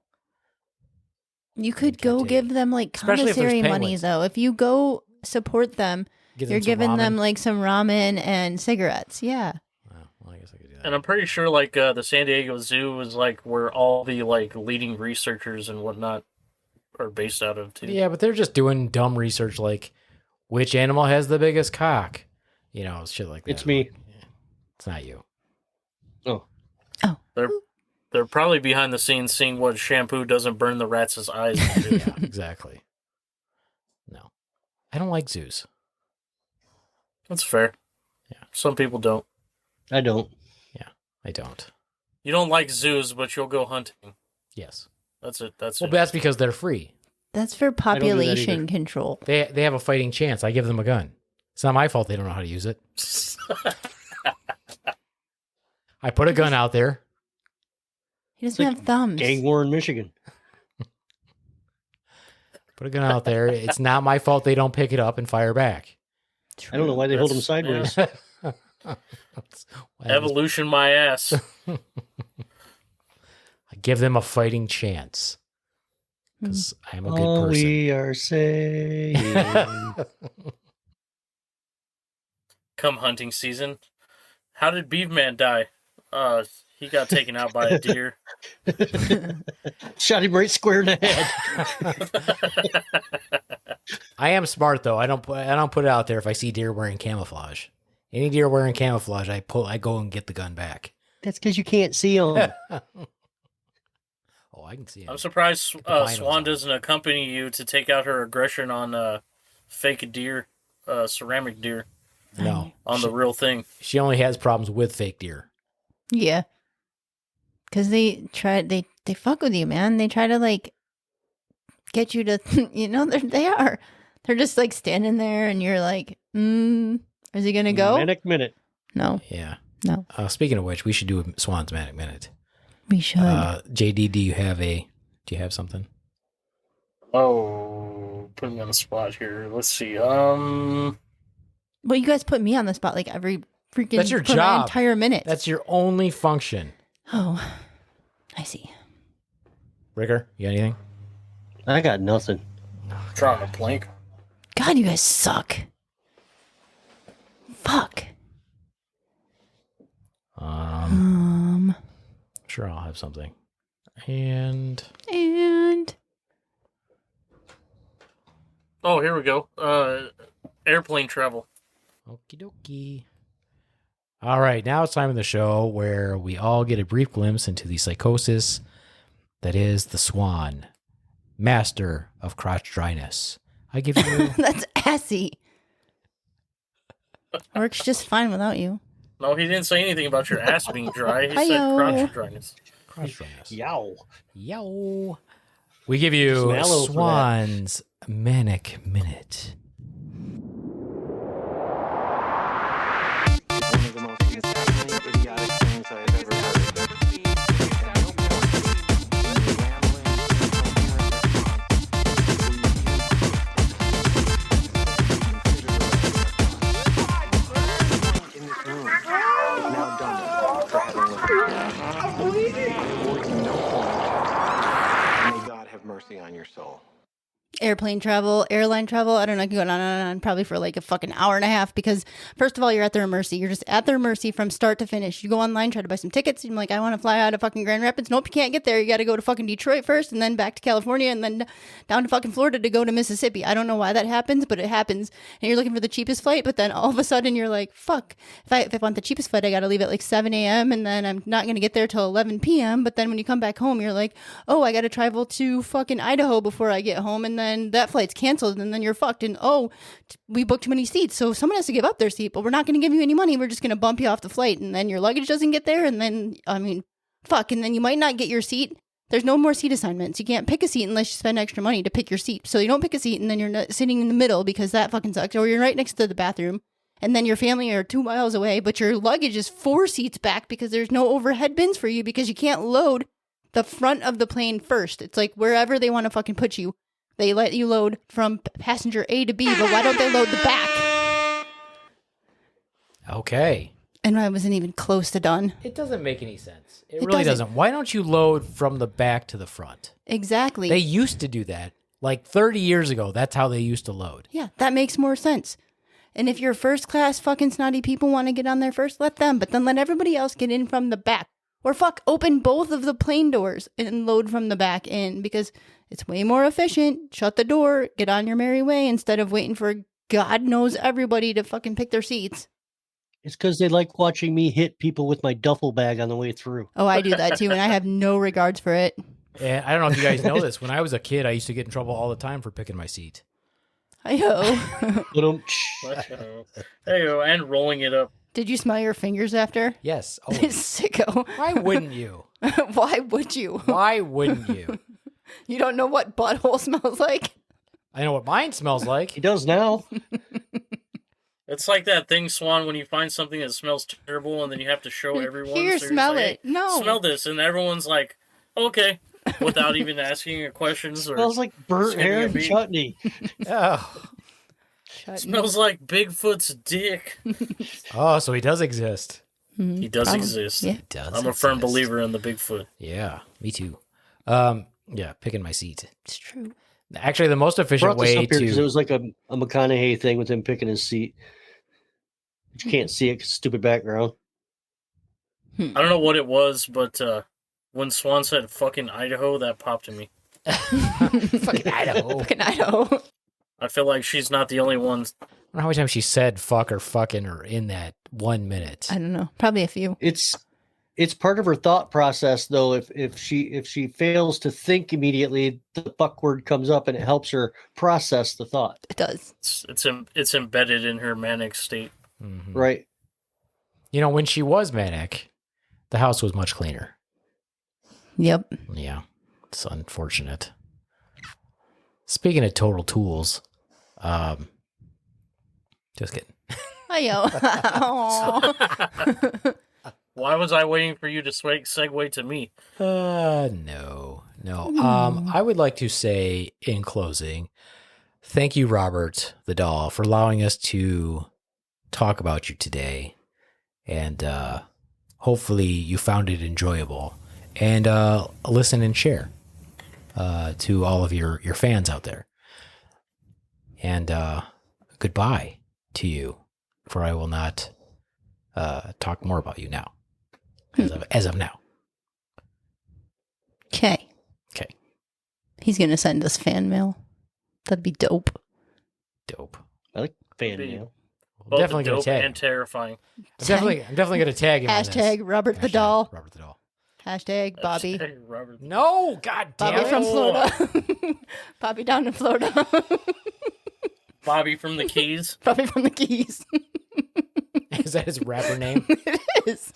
You could Can't go take give it. them like Especially if there's commissary money, penguins. though. If you go support them, Give you're some giving them ramen. like some ramen and cigarettes. Yeah. Oh, well, I guess I could do that. And I'm pretty sure like the San Diego Zoo is like where all the like leading researchers and whatnot are based out of too. Yeah, but they're just doing dumb research like which animal has the biggest cock? You know, shit like that. It's me. It's not you. Oh. They're probably behind the scenes seeing what shampoo doesn't burn the rats' eyes. Yeah, exactly. No. I don't like zoos. That's fair. Yeah. Some people don't. I don't. Yeah, I don't. You don't like zoos, but you'll go hunting. Yes. That's it. Well, that's because they're free. That's for do that population either. control. They have a fighting chance. I give them a gun. It's not my fault they don't know how to use it. I put a gun out there. He doesn't have thumbs. Gang war in Michigan. Put a gun out there. It's not my fault they don't pick it up and fire back. I don't know why they hold them That's- sideways. Evolution, my ass. I give them a fighting chance. Because I'm a good All person. we are saying. Come hunting season. How did Beaveman die? He got taken out by a deer. Shot him right square in the head. I am smart though. I don't put it out there if I see deer wearing camouflage. Any deer wearing camouflage, I go and get the gun back. That's because you can't see them. Oh, I can see it. I'm surprised binos Swan on. doesn't accompany you to take out her aggression on fake deer, ceramic deer, No, on the real thing. she only has problems with fake deer. Yeah. Because they fuck with you, man. They try to like get you to, they are. They're just like standing there and you're like, is he going to go? Manic minute. No, Yeah. no. Speaking of which, we should do a Swan's Manic Minute. We should. JD, do you have something? Oh, put me on the spot here. Let's see. Well, you guys put me on the spot like every freaking That's your for my job. entire minute. That's your only function. Oh, I see. Ricker, you got anything? I got nothing. Drawing a blank. God, you guys suck. Fuck. Sure, I'll have something. And Oh, here we go. Airplane travel. okie dokie. All right, now it's time in the show where we all get a brief glimpse into the psychosis that is the Swan, master of crotch dryness. I give you that's assy. Works just fine without you. No, he didn't say anything about your ass being dry. He said Hi-yo. crotch dryness. crotch dryness. Yow. Yo. We give you Some aloe for that. Swan's Manic Minute. One of the most insanely idiotic things I have ever heard. In this room is now done for having no point. May God have mercy on your soul. Airplane travel, airline travel, I don't know, I could go on and on probably for like a fucking hour and a half because first of all, you're at their mercy. You're just at their mercy from start to finish. You go online, try to buy some tickets. You're like, I want to fly out of fucking Grand Rapids. Nope, you can't get there. You got to go to fucking Detroit first and then back to California and then down to fucking Florida to go to Mississippi. I don't know why that happens, but it happens. And you're looking for the cheapest flight, but then all of a sudden you're like, fuck, if I want the cheapest flight, I got to leave at like 7 a.m. and then I'm not going to get there till 11 p.m. But then when you come back home, you're like, oh, I got to travel to fucking Idaho before I get home. And then that flight's canceled and then you're fucked. And we booked too many seats. So someone has to give up their seat, but we're not going to give you any money. We're just going to bump you off the flight. And then your luggage doesn't get there. And then, fuck. And then you might not get your seat. There's no more seat assignments. You can't pick a seat unless you spend extra money to pick your seat. So you don't pick a seat and then you're not sitting in the middle because that fucking sucks. Or you're right next to the bathroom. And then your family are 2 miles away, but your luggage is 4 seats back because there's no overhead bins for you because you can't load the front of the plane first. It's like wherever they want to fucking put you. They let you load from passenger A to B, but why don't they load the back? Okay. And I wasn't even close to done. It doesn't make any sense. It It really doesn't. doesn't. Why don't you load from the back to the front? Exactly. They used to do that. Like 30 years ago, that's how they used to load. Yeah, that makes more sense. And if your first class fucking snotty people want to get on there first, let them, but then let everybody else get in from the back. Or open both of the plane doors and load from the back in because it's way more efficient. Shut the door, get on your merry way instead of waiting for God knows everybody to fucking pick their seats. It's because they like watching me hit people with my duffel bag on the way through. Oh, I do that too, and I have no regards for it. And I don't know if you guys know this. When I was a kid, I used to get in trouble all the time for picking my seat. Hi-ho. Hey, and rolling it up. Did you smell your fingers after? Yes. Oh, Sicko. why wouldn't you? Why would you? Why wouldn't you? You don't know what butthole smells like? I know what mine smells like. He does now. It's like that thing, Swan, when you find something that smells terrible and then you have to show everyone. Here, so you're smell just like, it. No. Smell this. And everyone's like, okay. Without even asking your questions. Or Smells like burnt skipping hair a and beat. chutney. Oh. Smells like Bigfoot's dick. Oh, so he does exist. He does exist. Yeah. He does. I'm a firm exist. believer in the Bigfoot. Yeah, me too. Yeah, picking my seat. It's true. Actually, the most efficient Brought this way up here 'cause it to was like a McConaughey thing with him picking his seat. You can't see it 'cause stupid background. I don't know what it was, but when Swan said fucking Idaho, that popped in me. fucking Idaho. Fucking Idaho. I feel like she's not the only one. I don't know how many times she said fuck or fucking or in that 1 minute. I don't know. Probably a few. It's part of her thought process though. If she fails to think immediately, the fuck word comes up and it helps her process the thought. It does. It's embedded in her manic state. Mhm. Right. You know, when she was manic, the house was much cleaner. Yep. Yeah, it's unfortunate. Speaking of total tools, just kidding. Hi-yo. Aw. Why was I waiting for you to segue to me? No. I would like to say in closing, thank you, Robert the doll, for allowing us to talk about you today. And hopefully you found it enjoyable. And listen and share to all of your fans out there. And goodbye to you, for I will not talk more about you now. As of now. Okay. Okay. He's going to send us fan mail. That'd be dope. Dope. I like fan Be- mail. Both Definitely gonna dope tag. and terrifying. I'm definitely gonna tag him. on this. Hashtag Robert the Hashtag doll. Robert the doll. Hashtag Bobby. Hey, Robert. No, god damn Bobby it. from Florida. Bobby down in Florida. Bobby from the Keys. Bobby from the Keys. Is that his rapper name? It is.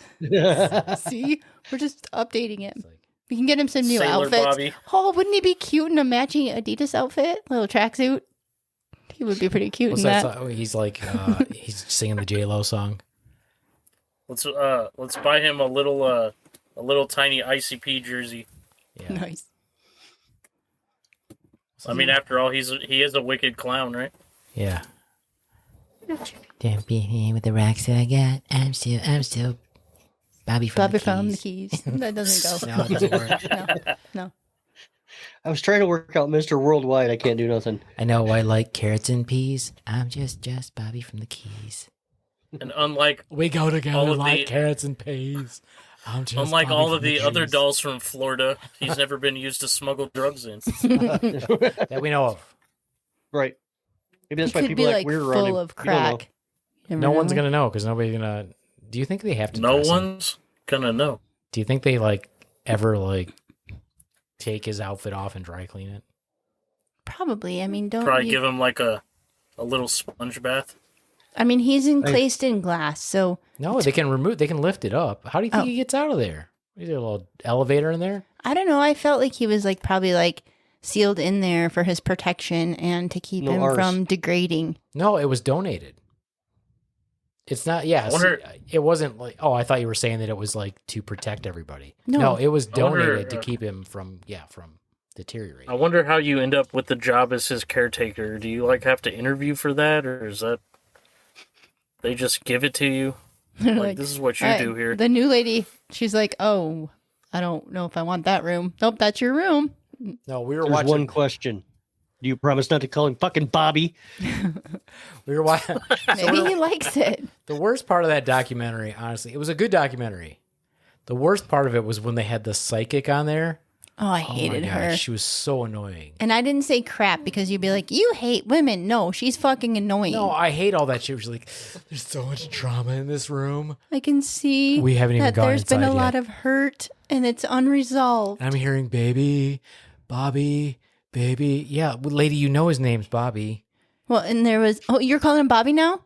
See? We're just updating it. It's like, We can get him some new Sailor outfits. Bobby. Oh, wouldn't he be cute in a matching Adidas outfit? Little tracksuit. He would be pretty cute what's in that that. song? He's like he's singing the J-Lo song. Let's buy him a little tiny ICP jersey. Yeah. Nice. I mean, after all, he is a wicked clown, right? Yeah. Don't be me with the racks that I got. I'm still Bobby from Bobby the from the Keys. Keys. That doesn't go. No, it doesn't work. No. I was trying to work out Mr. Worldwide. I can't do nothing. I know I like carrots and peas. I'm just Bobby from the Keys. And unlike We go together All of like the- carrots and peas. I'm just unlike Bobby all from of the Keys. other dolls from Florida, he's never been used to smuggle drugs in. that we know of. Right. Maybe that's He why could people be like like weird around full him. of You don't know. crack. You No never one's know. gonna know because nobody's gonna. Do you think they have to? No dress him? one's gonna know. Do you think they like ever like take his outfit off and dry clean it? Probably. I mean, don't Probably you- give him like a little sponge bath. I mean, he's encased in glass, so No, they can remove. They can lift it up. How do you think Oh. he gets out of there? Is there a little elevator in there? I don't know. I felt like he was like probably like sealed in there for his protection and to keep No him ours. from degrading. No, it was donated. It's not. Yeah, I wonder- it wasn't like. Oh, I thought you were saying that it was like to protect everybody. No. it was I wonder, donated to keep him from deteriorating. I wonder how you end up with the job as his caretaker. Do you like have to interview for that, or is that they just give it to you? Like, this is what you do here. The new lady, she's like, "Oh, I don't know if I want that room. Nope, that's your room." No, we were There's watching. one question. Do you promise not to call him fucking Bobby? We were watching. Maybe he likes it. The worst part of that documentary, honestly, it was a good documentary. The worst part of it was when they had the psychic on there. Oh, I Oh my hated God, her. she was so annoying. And I didn't say crap because you'd be like, you hate women. No, she's fucking annoying. No, I hate all that shit. She was like, there's so much drama in this room. I can see We haven't even that gone there's been a inside lot yet. of hurt and it's unresolved. And I'm hearing baby, Bobby, baby. Yeah, well, lady, you know his name's Bobby. Well, and there was, oh, you're calling him Bobby now?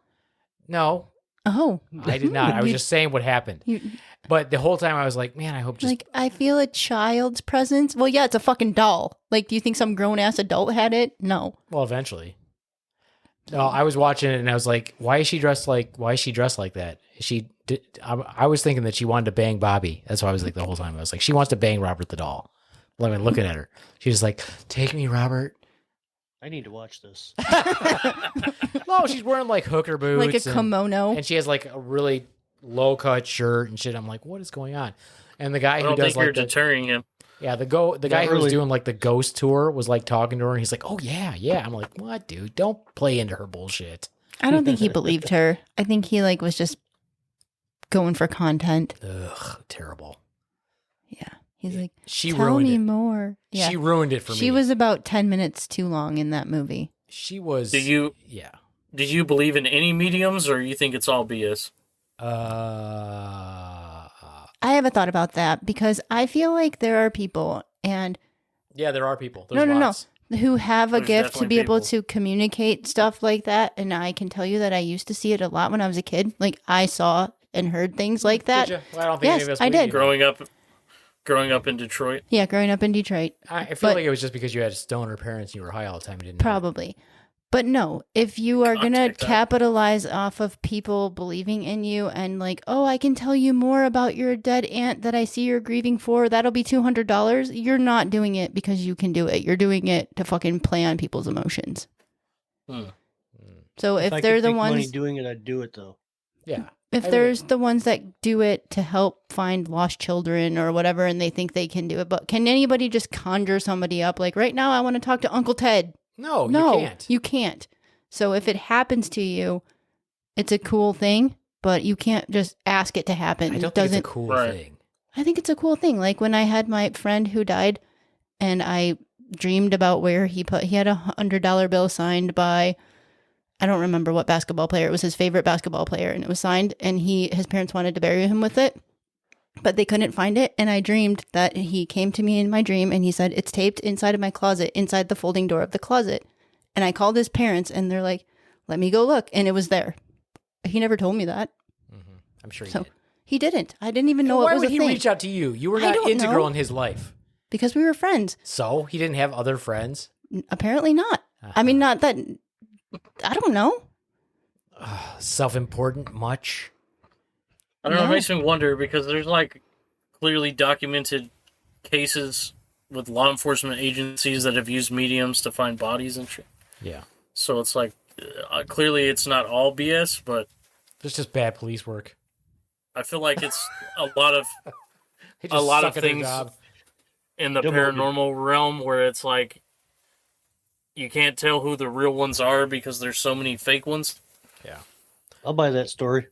No, Oh. I did not. I was just saying what happened. You, But the whole time I was like, man, I hope just. like, I feel a child's presence. Well, yeah, it's a fucking doll. Like, do you think some grown ass adult had it? No. Well, eventually. No, I was watching it and I was like, why is she dressed like that? I was thinking that she wanted to bang Bobby. That's why I was like the whole time. I was like, she wants to bang Robert the doll. Let me looking at her. She was like, take me, Robert. I need to watch this. No, she's wearing like hooker boots. Like a kimono. And she has like a really low cut shirt and shit. I'm like, what is going on? And the guy I who don't does think you're like deterring him. the guy who was really. doing like the ghost tour was like talking to her and he's like, oh yeah. I'm like, what, dude? Don't play into her bullshit. I don't think he believed her. I think he, like, was just going for content. Ugh, terrible. Yeah. He's like, She tell ruined me it. more. Yeah. She ruined it for me. She was about 10 minutes too long in that movie. She was. Do you Yeah. did you believe in any mediums, or you think it's all BS? I have a thought about that because I feel like there are people and Yeah, there are people. No, There's no, no. lots. who have a There's gift to definitely be able people. to communicate stuff like that. And I can tell you that I used to see it a lot when I was a kid. Like, I saw and heard things like that. Did you? Well, I don't think Yes, any of us I believe did. you. Growing up in Detroit. Yeah, growing up in Detroit. I feel But- like it was just because you had stoner parents and you were high all the time. You didn't know it. Probably. But no, if you are going to Contact that. capitalize off of people believing in you and like, oh, I can tell you more about your dead aunt that I see you're grieving for, that'll be $200. You're not doing it because you can do it. You're doing it to fucking play on people's emotions. Hmm. So if I they're could the make money ones, doing it, I'd do it though. Yeah. if I there's the ones that do it to help find lost children or whatever, and they think they can do it, but can anybody just conjure somebody up? Like right now, I want to talk to Uncle Ted. No, No, you can't. you can't. So if it happens to you, it's a cool thing, but you can't just ask it to happen. I It don't think it's a doesn't. cool Right. thing. I think it's a cool thing. Like when I had my friend who died, and I dreamed about where he had $100 bill signed by, I don't remember what basketball player. It was his favorite basketball player, and it was signed. And his parents wanted to bury him with it, but they couldn't find it. And I dreamed that he came to me in my dream, and he said, "It's taped inside of my closet, inside the folding door of the closet." And I called his parents, and they're like, "Let me go look," and it was there. He never told me that. I'm sure you So did. he didn't. I didn't even know Why it was would a he thing reach out to you? You were I not don't integral know. in his life. because we were friends. So he didn't have other friends. Apparently not. I mean, not that. I don't know. Self-important much. I don't know. It No. makes me wonder because there's like clearly documented cases with law enforcement agencies that have used mediums to find bodies and shit. Yeah. So it's like clearly it's not all BS, but There's just bad police work. I feel like it's a lot of They A just lot suck of at their things- job. in the Dumb paranormal realm where it's like you can't tell who the real ones are because there's so many fake ones. Yeah. I'll buy that story.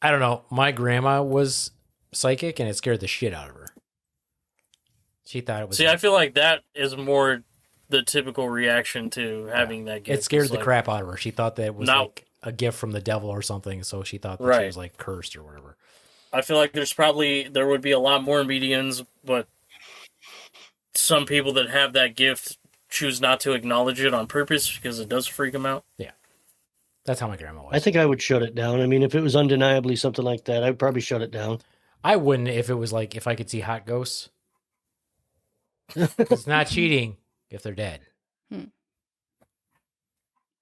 I don't know. My grandma was psychic and it scared the shit out of her. She thought it was. See, I feel like that is more the typical reaction to having that gift. it scared It's the like, crap out of her. She thought that it was No. like a gift from the devil or something. So she thought that she Right. was like cursed or whatever. I feel like there would be a lot more mediums, but some people that have that gift choose not to acknowledge it on purpose because it does freak them out. That's how my grandma was. I think I would shut it down. I mean, if it was undeniably something like that, I'd probably shut it down. I wouldn't if it was like if I could see hot ghosts. It's not cheating if they're dead.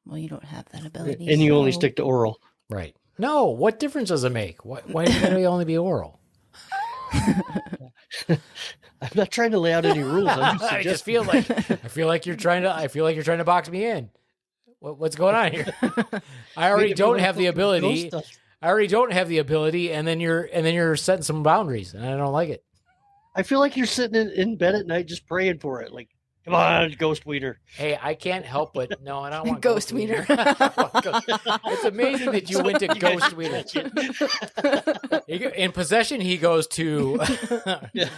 Well, you don't have that ability. And you only so- stick to oral. Right. No, what difference does it make? Why does it only be oral? I'm not trying to lay out any rules. I'm just I just suggesting. I feel like you're trying to box me in. What's going on here? I already If you don't wanna have the fucking ghost ability. stuff. I already don't have the ability, and then you're setting some boundaries, and I don't like it. I feel like you're sitting in bed at night just praying for it. Like, Come on, Ghost Wiener. Hey, I can't help but no, I don't want Ghost Wiener. It's amazing that you went to Ghost Wiener. In possession, he goes to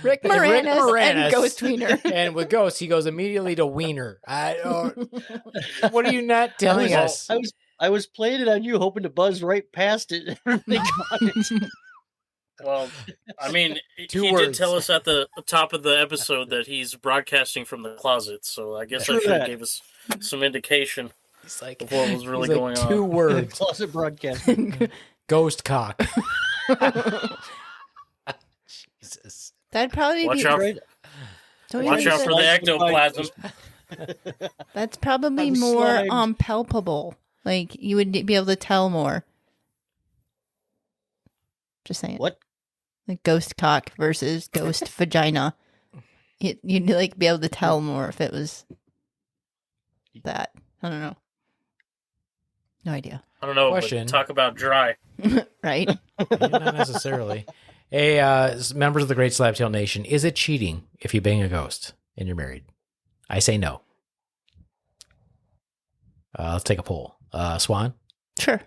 Rick Moranis and Ghost Wiener. and with Ghost, he goes immediately to Wiener. I don't. What are you not telling us? I was playing it on you, hoping to buzz right past it. They got it. Well, I mean, Two he words. did tell us at the top of the episode that he's broadcasting from the closet, so I guess True that should have that. gave us some indication It's like of what was really he's like going two on. words. Closet broadcast. Ghost cock. Jesus. That'd probably Watch be. out! Don't you Watch think out for the Slide ectoplasm. That's probably I'm more slimed. palpable. Like you would be able to tell more. Just saying. What? Like ghost cock versus ghost vagina. You'd like be able to tell more if it was that. I don't know. No idea. I don't know, Question. but talk about dry. Right? Not necessarily. Hey, members of the Great Slaptail Nation, is it cheating if you bang a ghost and you're married? I say no. Let's take a poll. Swan? Sure.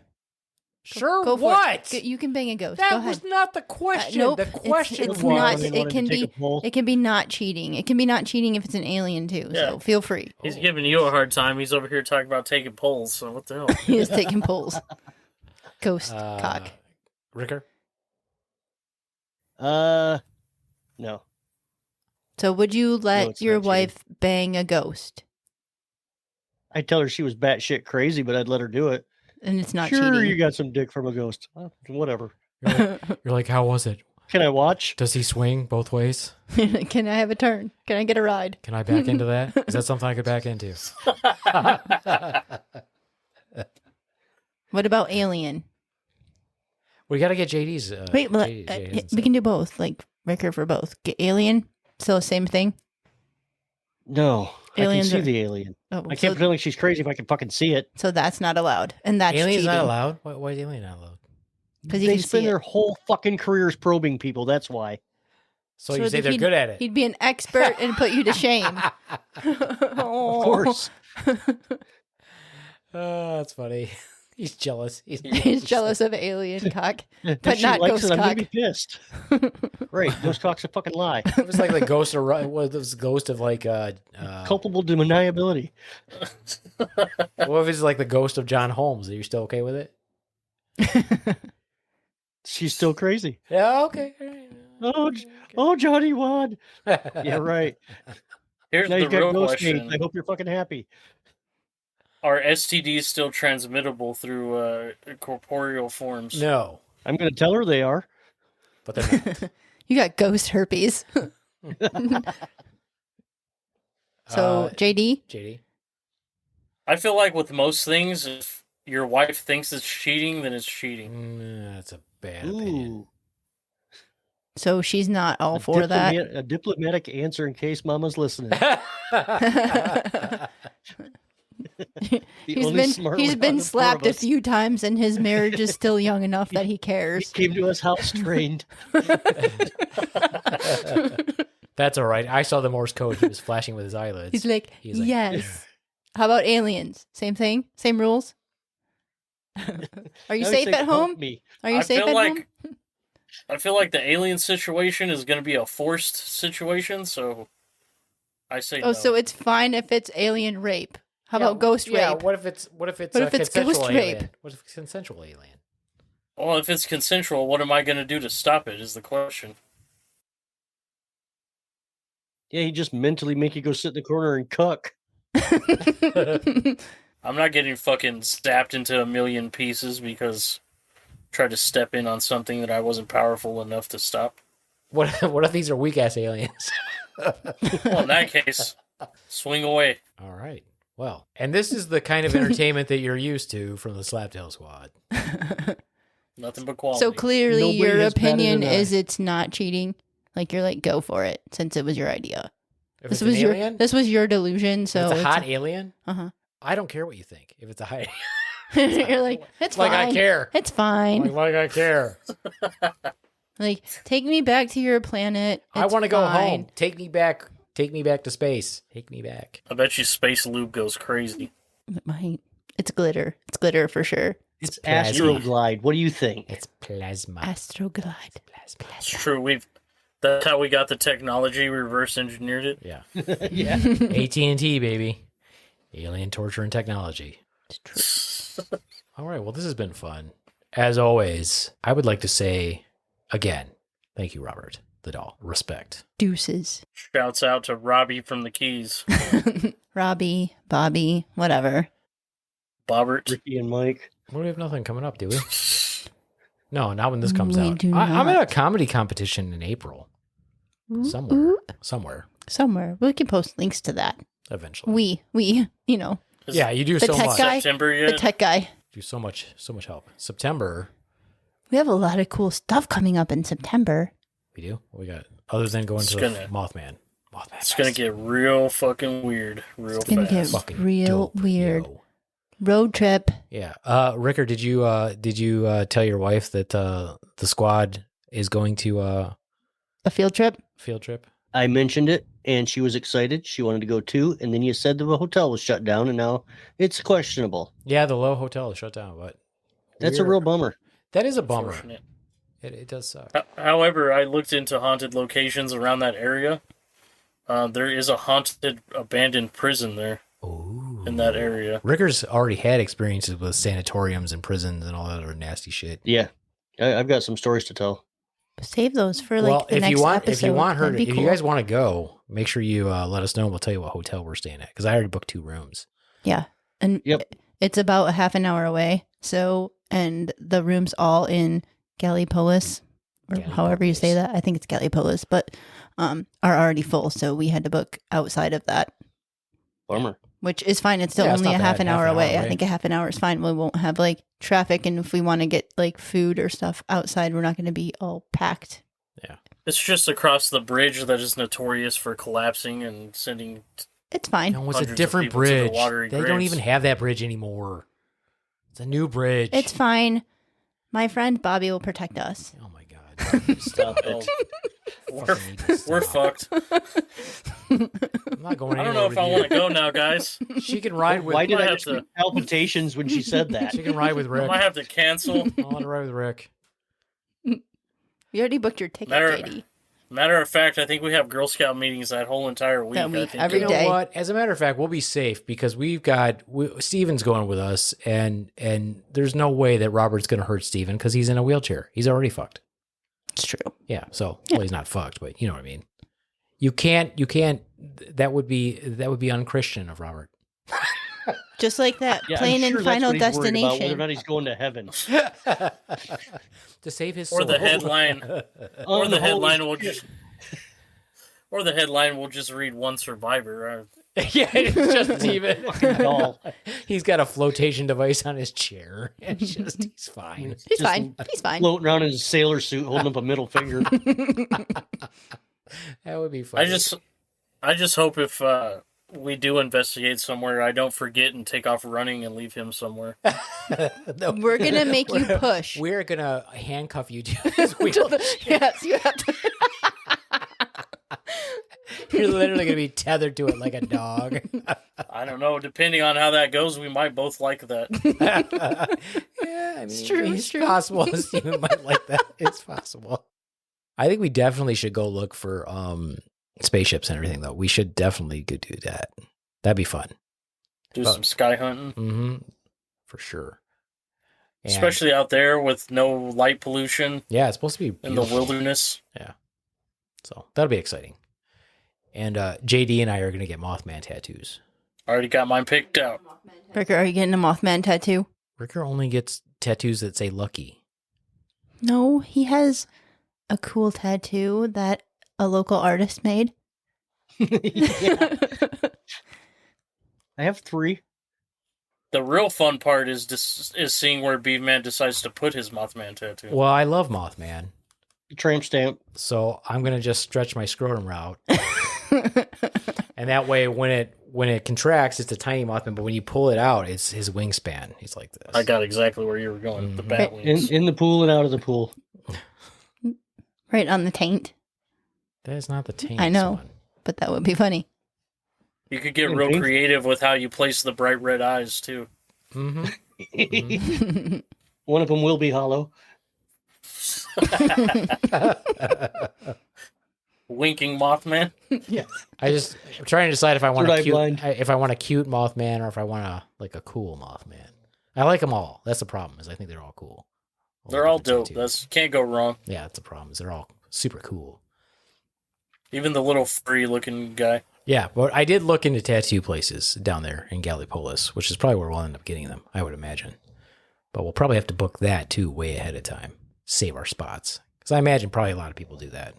Sure. Go for what? it. You can bang a ghost. That Go ahead. was not the question. Nope. The question it's was. not. Really It wanted can to take be. a poll. It can be not cheating. It can be not cheating if it's an alien too. Yeah. So feel free. He's giving you a hard time. He's over here talking about taking polls, so what the hell? He's taking polls. Ghost cock. Ricker? No. So would you let it's your not cheating. wife bang a ghost? I'd tell her she was batshit crazy, but I'd let her do it. And it's not Sure, cheating. you got some dick from a ghost. Whatever. You're like, how was it? Can I watch? Does he swing both ways? Can I have a turn? Can I get a ride? Can I back into that? Is that something I could back into? What about alien? We got to get JD's. Wait, well, JD's we can do both. Like Ricker for both. Get alien, still the same thing. No. Aliens I can are- see the alien. Oh, I can't pretend like she's crazy if I can fucking see it. so that's not allowed, and that's Alien's cheating. not allowed? Why is alien not allowed? 'Cause you They can see spend it. their whole fucking careers probing people. That's why. So you say that they're good at it. He'd be an expert and put you to shame. Of course. Oh, that's funny. He's jealous. He's jealous of alien cock, If but she not likes ghost it, I'm gonna cock. be pissed. Right. Ghost cock's a fucking lie. It was like the ghost of what was the ghost of like Culpable deniability. what if it's like the ghost of John Holmes? Are you still okay with it? She's still crazy. Yeah, okay. Oh, Johnny won. Yeah, right. Here's Now the you've got real ghost question. games. I hope you're fucking happy. Are STDs still transmittable through corporeal forms? No, I'm going to tell her they are. but they're not. You got ghost herpes. So JD, JD. I feel like with most things, if your wife thinks it's cheating, then it's cheating. That's a bad opinion. Ooh. so she's not all for that. A diplomatic answer in case Mama's listening. He's only been smart he's one been out of the four slapped of a us. few times, and his marriage is still young enough that he He cares. came to us house trained. That's all right. I saw the Morse code. He was flashing with his eyelids. He's like, He's like, yes. How about aliens? Same thing? Same rules? Are you I would safe say, at home? "Help me." Are you I safe feel at like home? I feel like the alien situation is going to be a forced situation, so I say Oh, no. so it's fine if it's alien rape. How Yeah, about ghost yeah, rape? What if it's What if it's consensual ghost alien? rape? What if it's consensual alien? Well, if it's consensual, what am I going to do to stop it? Is the question. Yeah, he just mentally make you go sit in the corner and cuck. I'm not getting fucking zapped into a million pieces because I tried to step in on something that I wasn't powerful enough to stop. What if these are weak ass aliens? Well, in that case, swing away. All right. Well, and this is the kind of entertainment that you're used to from the Slaptail Squad. Nothing but quality. So clearly, Nobody your has batted opinion an eye. is it's not cheating. Like you're like, go for it, since it was your idea. If This it's was an your alien, this was your delusion. if So it's a hot alien, uh-huh. I don't care what you think. If it's a hot, You're like, it's like fine. I care. It's fine. Like I care. Like, take me back to your planet. I It's want to go fine. home. Take me back Take me back to space. Take me back. I bet you Space Lube goes crazy. It might. It's glitter. It's glitter for sure. It's plasma. Astroglide. What do you think? It's plasma. Astroglide. It's true. That's how we got the technology. We reverse engineered it. Yeah. Yeah. AT&T, baby. Alien torture and technology. It's true. All right. Well, this has been fun. As always, I would like to say again, thank you, Robert the doll. Respect. Deuces. Shouts out to Robbie from the Keys. Robbie, Bobby, whatever. Bobbert. Ricky and Mike. Well, we have nothing coming up, do we? No, not when this comes We out. do I'm not. at a comedy competition in April. Somewhere. Somewhere. We can post links to that. Eventually. We, you know, Yeah, you do The so tech much. guy? September the yet? tech guy. Do so much help. September, We have a lot of cool stuff coming up in September. we do. What we got other than going It's to the gonna- Mothman. It's gonna get real fucking weird real It's gonna fast. get fucking real dope, weird. yo. Road trip. Yeah. Ricker, did you tell your wife that the squad is going to A field trip. field trip? I mentioned it, and she was excited. She wanted to go too, and then you said the hotel was shut down, and now it's questionable. Yeah, the Low Hotel is shut down, but That's a real bummer. that is a bummer. Unfortunate. It does suck. However, I looked into haunted locations around that area. There is a haunted abandoned prison there Ooh. in that area. Ricker's already had experiences with sanatoriums and prisons and all that other nasty shit. Yeah, I've got some stories to tell. Save those for like the if next you want, episode. if you want her, That'd be if cool. you guys want to go, make sure you let us know. And we'll tell you what hotel we're staying at because I already booked 2 rooms. Yeah. And Yep. it's about a half an hour away. So, and the room's all in Gallipolis, or however you say that. I think it's Gallipolis, but are already full. So we had to book outside of that, Bummer. which is fine. It's still Yeah, it's only not a half bad. an Half hour an hour away. I away. think a half an hour is fine. We won't have like traffic. And if we want to get like food or stuff outside, we're not going to be all packed. It's just across the bridge that is notorious for collapsing and sending. It's fine. No, it's a Hundreds of different people to the bridge. watery They don't graves. even have that bridge anymore. It's a new bridge. It's fine. My friend Bobby will protect us. Oh my god! Stop it. We're, Fucking need to we're stop. fucked. I'm not going. I don't anywhere know if with I you. want to go now, guys. She can ride with. Why did might I have just to- get palpitations when she said that? She can ride with I Rick. might have to cancel. I'll let her ride with Rick. We already booked your ticket, Matter- JD. Matter of fact, I think we have Girl Scout meetings that whole entire week. That week, I think every You know day. what? As a matter of fact, we'll be safe because Steven's going with us, and there's no way that Robert's going to hurt Steven because he's in a wheelchair. He's already fucked. It's true. Yeah. So well, he's not fucked, but you know what I mean. You can't. That would be unchristian of Robert. Just like that Yeah, plane I'm sure in that's Final what he's worried about, whether or Destination. not he's going to heaven. To save his Or soul. the headline, or On the the Holy headline will Spirit. just, or the headline will just read one survivor. Yeah, it's just Steven. doll. He's got a flotation device on his chair. It's just he's fine. He's Just fine. He's fine. Floating around in his sailor suit, holding up a middle finger. That would be fun. I just hope if we do investigate somewhere, I don't forget and take off running and leave him somewhere. No, We're gonna make you push. We're gonna handcuff you to his wheelchair. Yes, you have to. You're literally gonna be tethered to it like a dog. I don't know. Depending on how that goes, we might both like that. Yeah, I mean, true, It's it's true. possible Steven might like that. It's possible. I think we definitely should go look for spaceships and everything, though. We should definitely go do that. That'd be fun. Do some sky hunting, Mm-hmm. For sure. And- especially out there with no light pollution yeah, it's supposed to be in the beautiful. wilderness. So that'll be exciting. And JD and I are gonna get Mothman tattoos. I already got mine picked out. Ricker, are you getting a Mothman tattoo? Ricker only gets tattoos that say lucky. No, he has a cool tattoo that a local artist made. Yeah. I have 3. The real fun part is seeing where Beaveman decides to put his Mothman tattoo. Well, I love Mothman. Tramp stamp. So I'm gonna just stretch my scrotum route. And that way when it contracts, it's a tiny Mothman, but when you pull it out, it's his wingspan. He's like this. I got exactly where you were going. The Mhm. bat wings. In the pool and out of the pool. Right on the taint. That is not the taint. I know. Swan. but that would be funny. You could get real creative with how you place the bright red eyes, too. Mm-hmm. One of them will be hollow. Winking Mothman. I'm trying to decide if I want Third eye a cute, blind. if I want a cute Mothman or if I want a cool Mothman. I like them all. That's the problem. Is I think they're all cool. They're all different dope. tattoos. Can't go wrong. Yeah, that's the problem. Is they're all super cool. Even the little furry-looking guy. Yeah, but I did look into tattoo places down there in Gallipolis, which is probably where we'll end up getting them, I would imagine. But we'll probably have to book that, too, way ahead of time. Save our spots. Because I imagine probably a lot of people do that.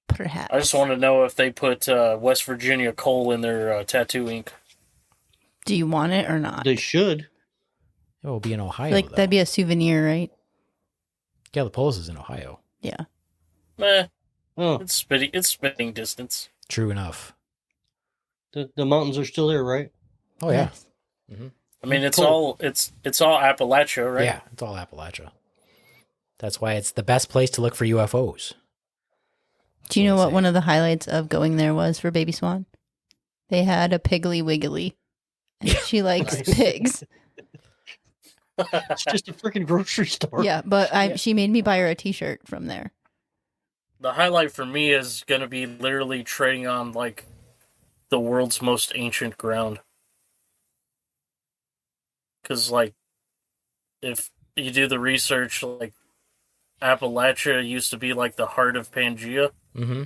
Perhaps. I just want to know if they put West Virginia coal in their tattoo ink. Do you want it or not? They should. It will be in Ohio, Like, though. that'd be a souvenir, right? Gallipolis is in Ohio. Yeah. Oh, It's spitting distance. True enough. the mountains are still there, right? Oh, yeah. Yes. I mean, it's Cool. all Appalachia, right? Yeah, it's all Appalachia. That's why it's the best place to look for UFOs. Do you know That's what one of the highlights of going there was for Baby Swan? They had a Piggly Wiggly. And she likes pigs. It's just a freaking grocery store. Yeah, but she made me buy her a t-shirt from there. The highlight for me is going to be literally treading on, like, the world's most ancient ground. Because, like, if you do the research, like, Appalachia used to be, like, the heart of Pangea. Mm-hmm.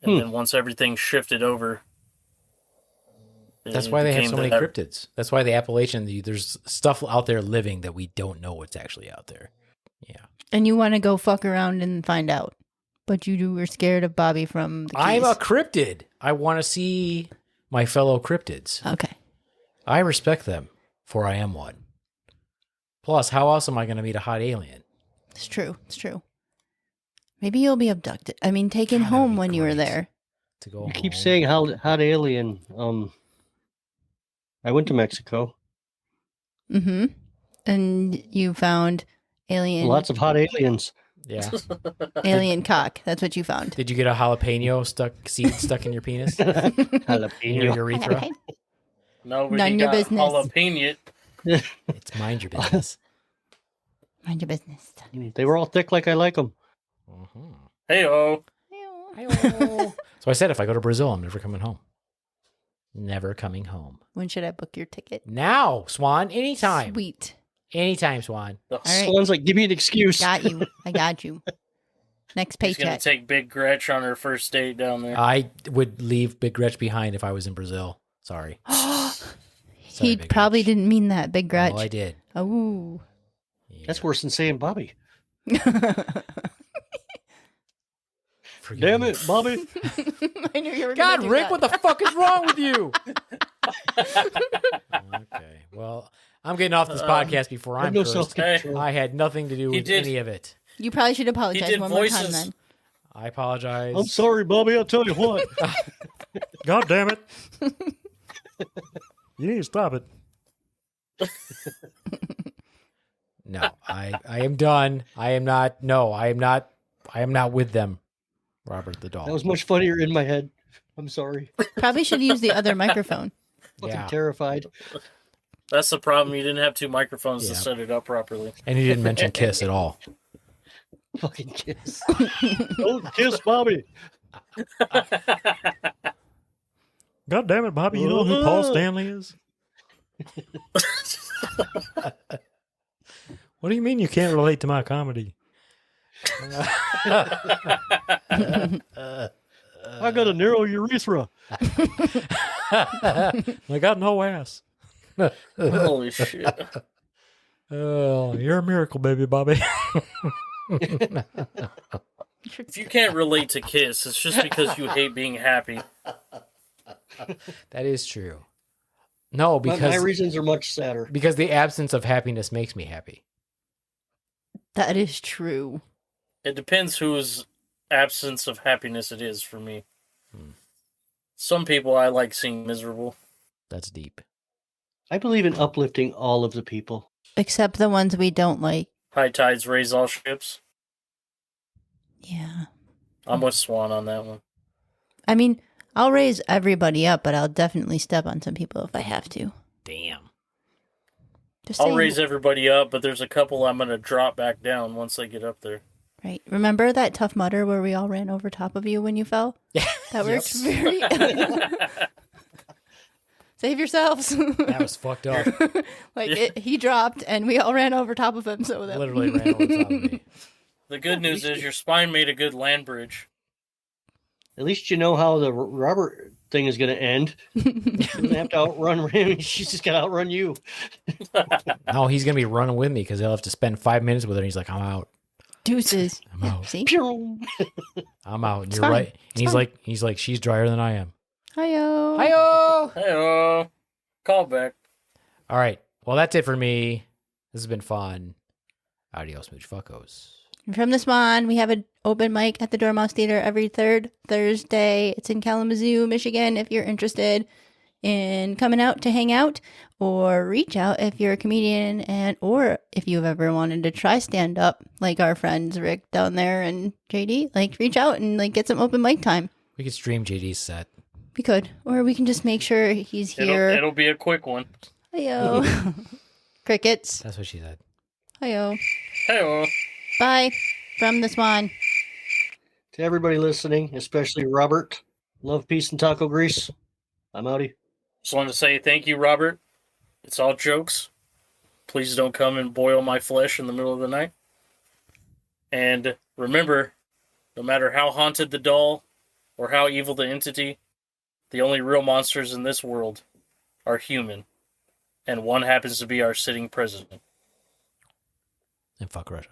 And then once everything shifted over... That's it why they have became so many that- cryptids. That's why the Appalachian, there's stuff out there living that we don't know what's actually out there. Yeah. And you want to go fuck around and find out. But you were scared of Bobby from the I'm keys. a cryptid. I want to see my fellow cryptids. Okay. I respect them, for I am one. Plus, how else am I going to meet a hot alien? It's true. It's true. Maybe you'll be abducted. I mean, taken God, that'd home be when you were great. there. To go You keep home. saying hot alien. I went to Mexico. Mm-hmm. And you found alien Lots of hot aliens. Yeah. alien cock. That's what you found. Did you get a jalapeno seed stuck in your penis? In your Jalapeno. urethra? No, but None he your got business. jalapeno. It's mind your business. Mind your business. They were all thick like I like them. Mhm. Hey-oh. So I said if I go to Brazil, I'm never coming home. Never coming home. When should I book your ticket? Now, Swan, anytime. Sweet. Anytime, Swan. right. Swan's like, give me an excuse. Got you. I got you. Next He's going paycheck. to take Big Gretch on her first date down there. I would leave Big Gretch behind if I was in Brazil. Sorry. Sorry, He Big probably Gretch. didn't mean that, Big Gretch. Oh, I did. Oh. Yeah. That's worse than saying Bobby. Forgive Damn me. it, Bobby. I knew you were God, gonna do Rick, that. what the fuck is wrong with you? Okay. Well, I'm getting off this podcast before I have I'm no cursed. self-control. I had nothing to do He with did- any of it. You probably should apologize did one more time voices. then. I apologize. I'm sorry, Bobby. I'll tell you what. God damn it. You need to stop it. No, I am done. I am not with them, Robert the dog. That was much funnier in my head. I'm sorry. Probably should use the other microphone. Fucking Yeah. terrified. That's the problem. You didn't have two microphones Yeah. to set it up properly. And he didn't mention Kiss at all. Fucking kiss. Don't kiss Bobby. God damn it, Bobby. You know who Paul Stanley is? What do you mean you can't relate to my comedy? I got a narrow urethra. I got no ass. Holy shit. Oh, you're a miracle, baby Bobby. If you can't relate to Kiss, it's just because you hate being happy. That is true. No, My because reasons are much sadder. the absence of happiness makes me happy. That is true. It depends whose absence of happiness it is for me. Some people I like seeing miserable. That's deep. I believe in uplifting all of the people. Except the ones we don't like. High tides raise all ships. Yeah. I'm with Swan on that one. I mean, I'll raise everybody up, but I'll definitely step on some people if I have to. Damn. Just I'll saying. raise everybody up, but there's a couple I'm going to drop back down once they get up there. Right. Remember that Tough Mudder where we all ran over top of you when you fell? Yeah. That worked very... Save yourselves. That was fucked up. He dropped and we all ran over top of him. So that Literally ran over top of me. The good news is your spine made a good land bridge. At least you know how the Robert thing is going to end. She's going to have to outrun him. She's just going to outrun you. No, he's going to be running with me because he'll have to spend 5 minutes with her. And he's like, I'm out. Deuces. I'm out. See? I'm out. And It's you're fine. right. And It's he's like, she's drier than I am. Hi-yo. Hi-yo! Hey, call back. All right. Well, that's it for me. This has been fun. Adios, mooch fuckos. From the Swan, we have an open mic at the Dormouse Theater every third Thursday. It's in Kalamazoo, Michigan. If you're interested in coming out to hang out, or reach out if you're a comedian, or if you've ever wanted to try stand up, like our friends Rick down there and JD, like reach out and like get some open mic time. We could stream JD's set. We could, or we can just make sure he's here. It'll be a quick one. Hi-yo. Crickets. That's what she said. Hi-yo. Hey, Bye from the Swan. To everybody listening, especially Robert, love, peace, and taco grease. I'm outie. just wanted to say thank you, Robert. It's all jokes. Please don't come and boil my flesh in the middle of the night. And remember, no matter how haunted the doll or how evil the entity, the only real monsters in this world are human. And one happens to be our sitting president. And fuck Russia.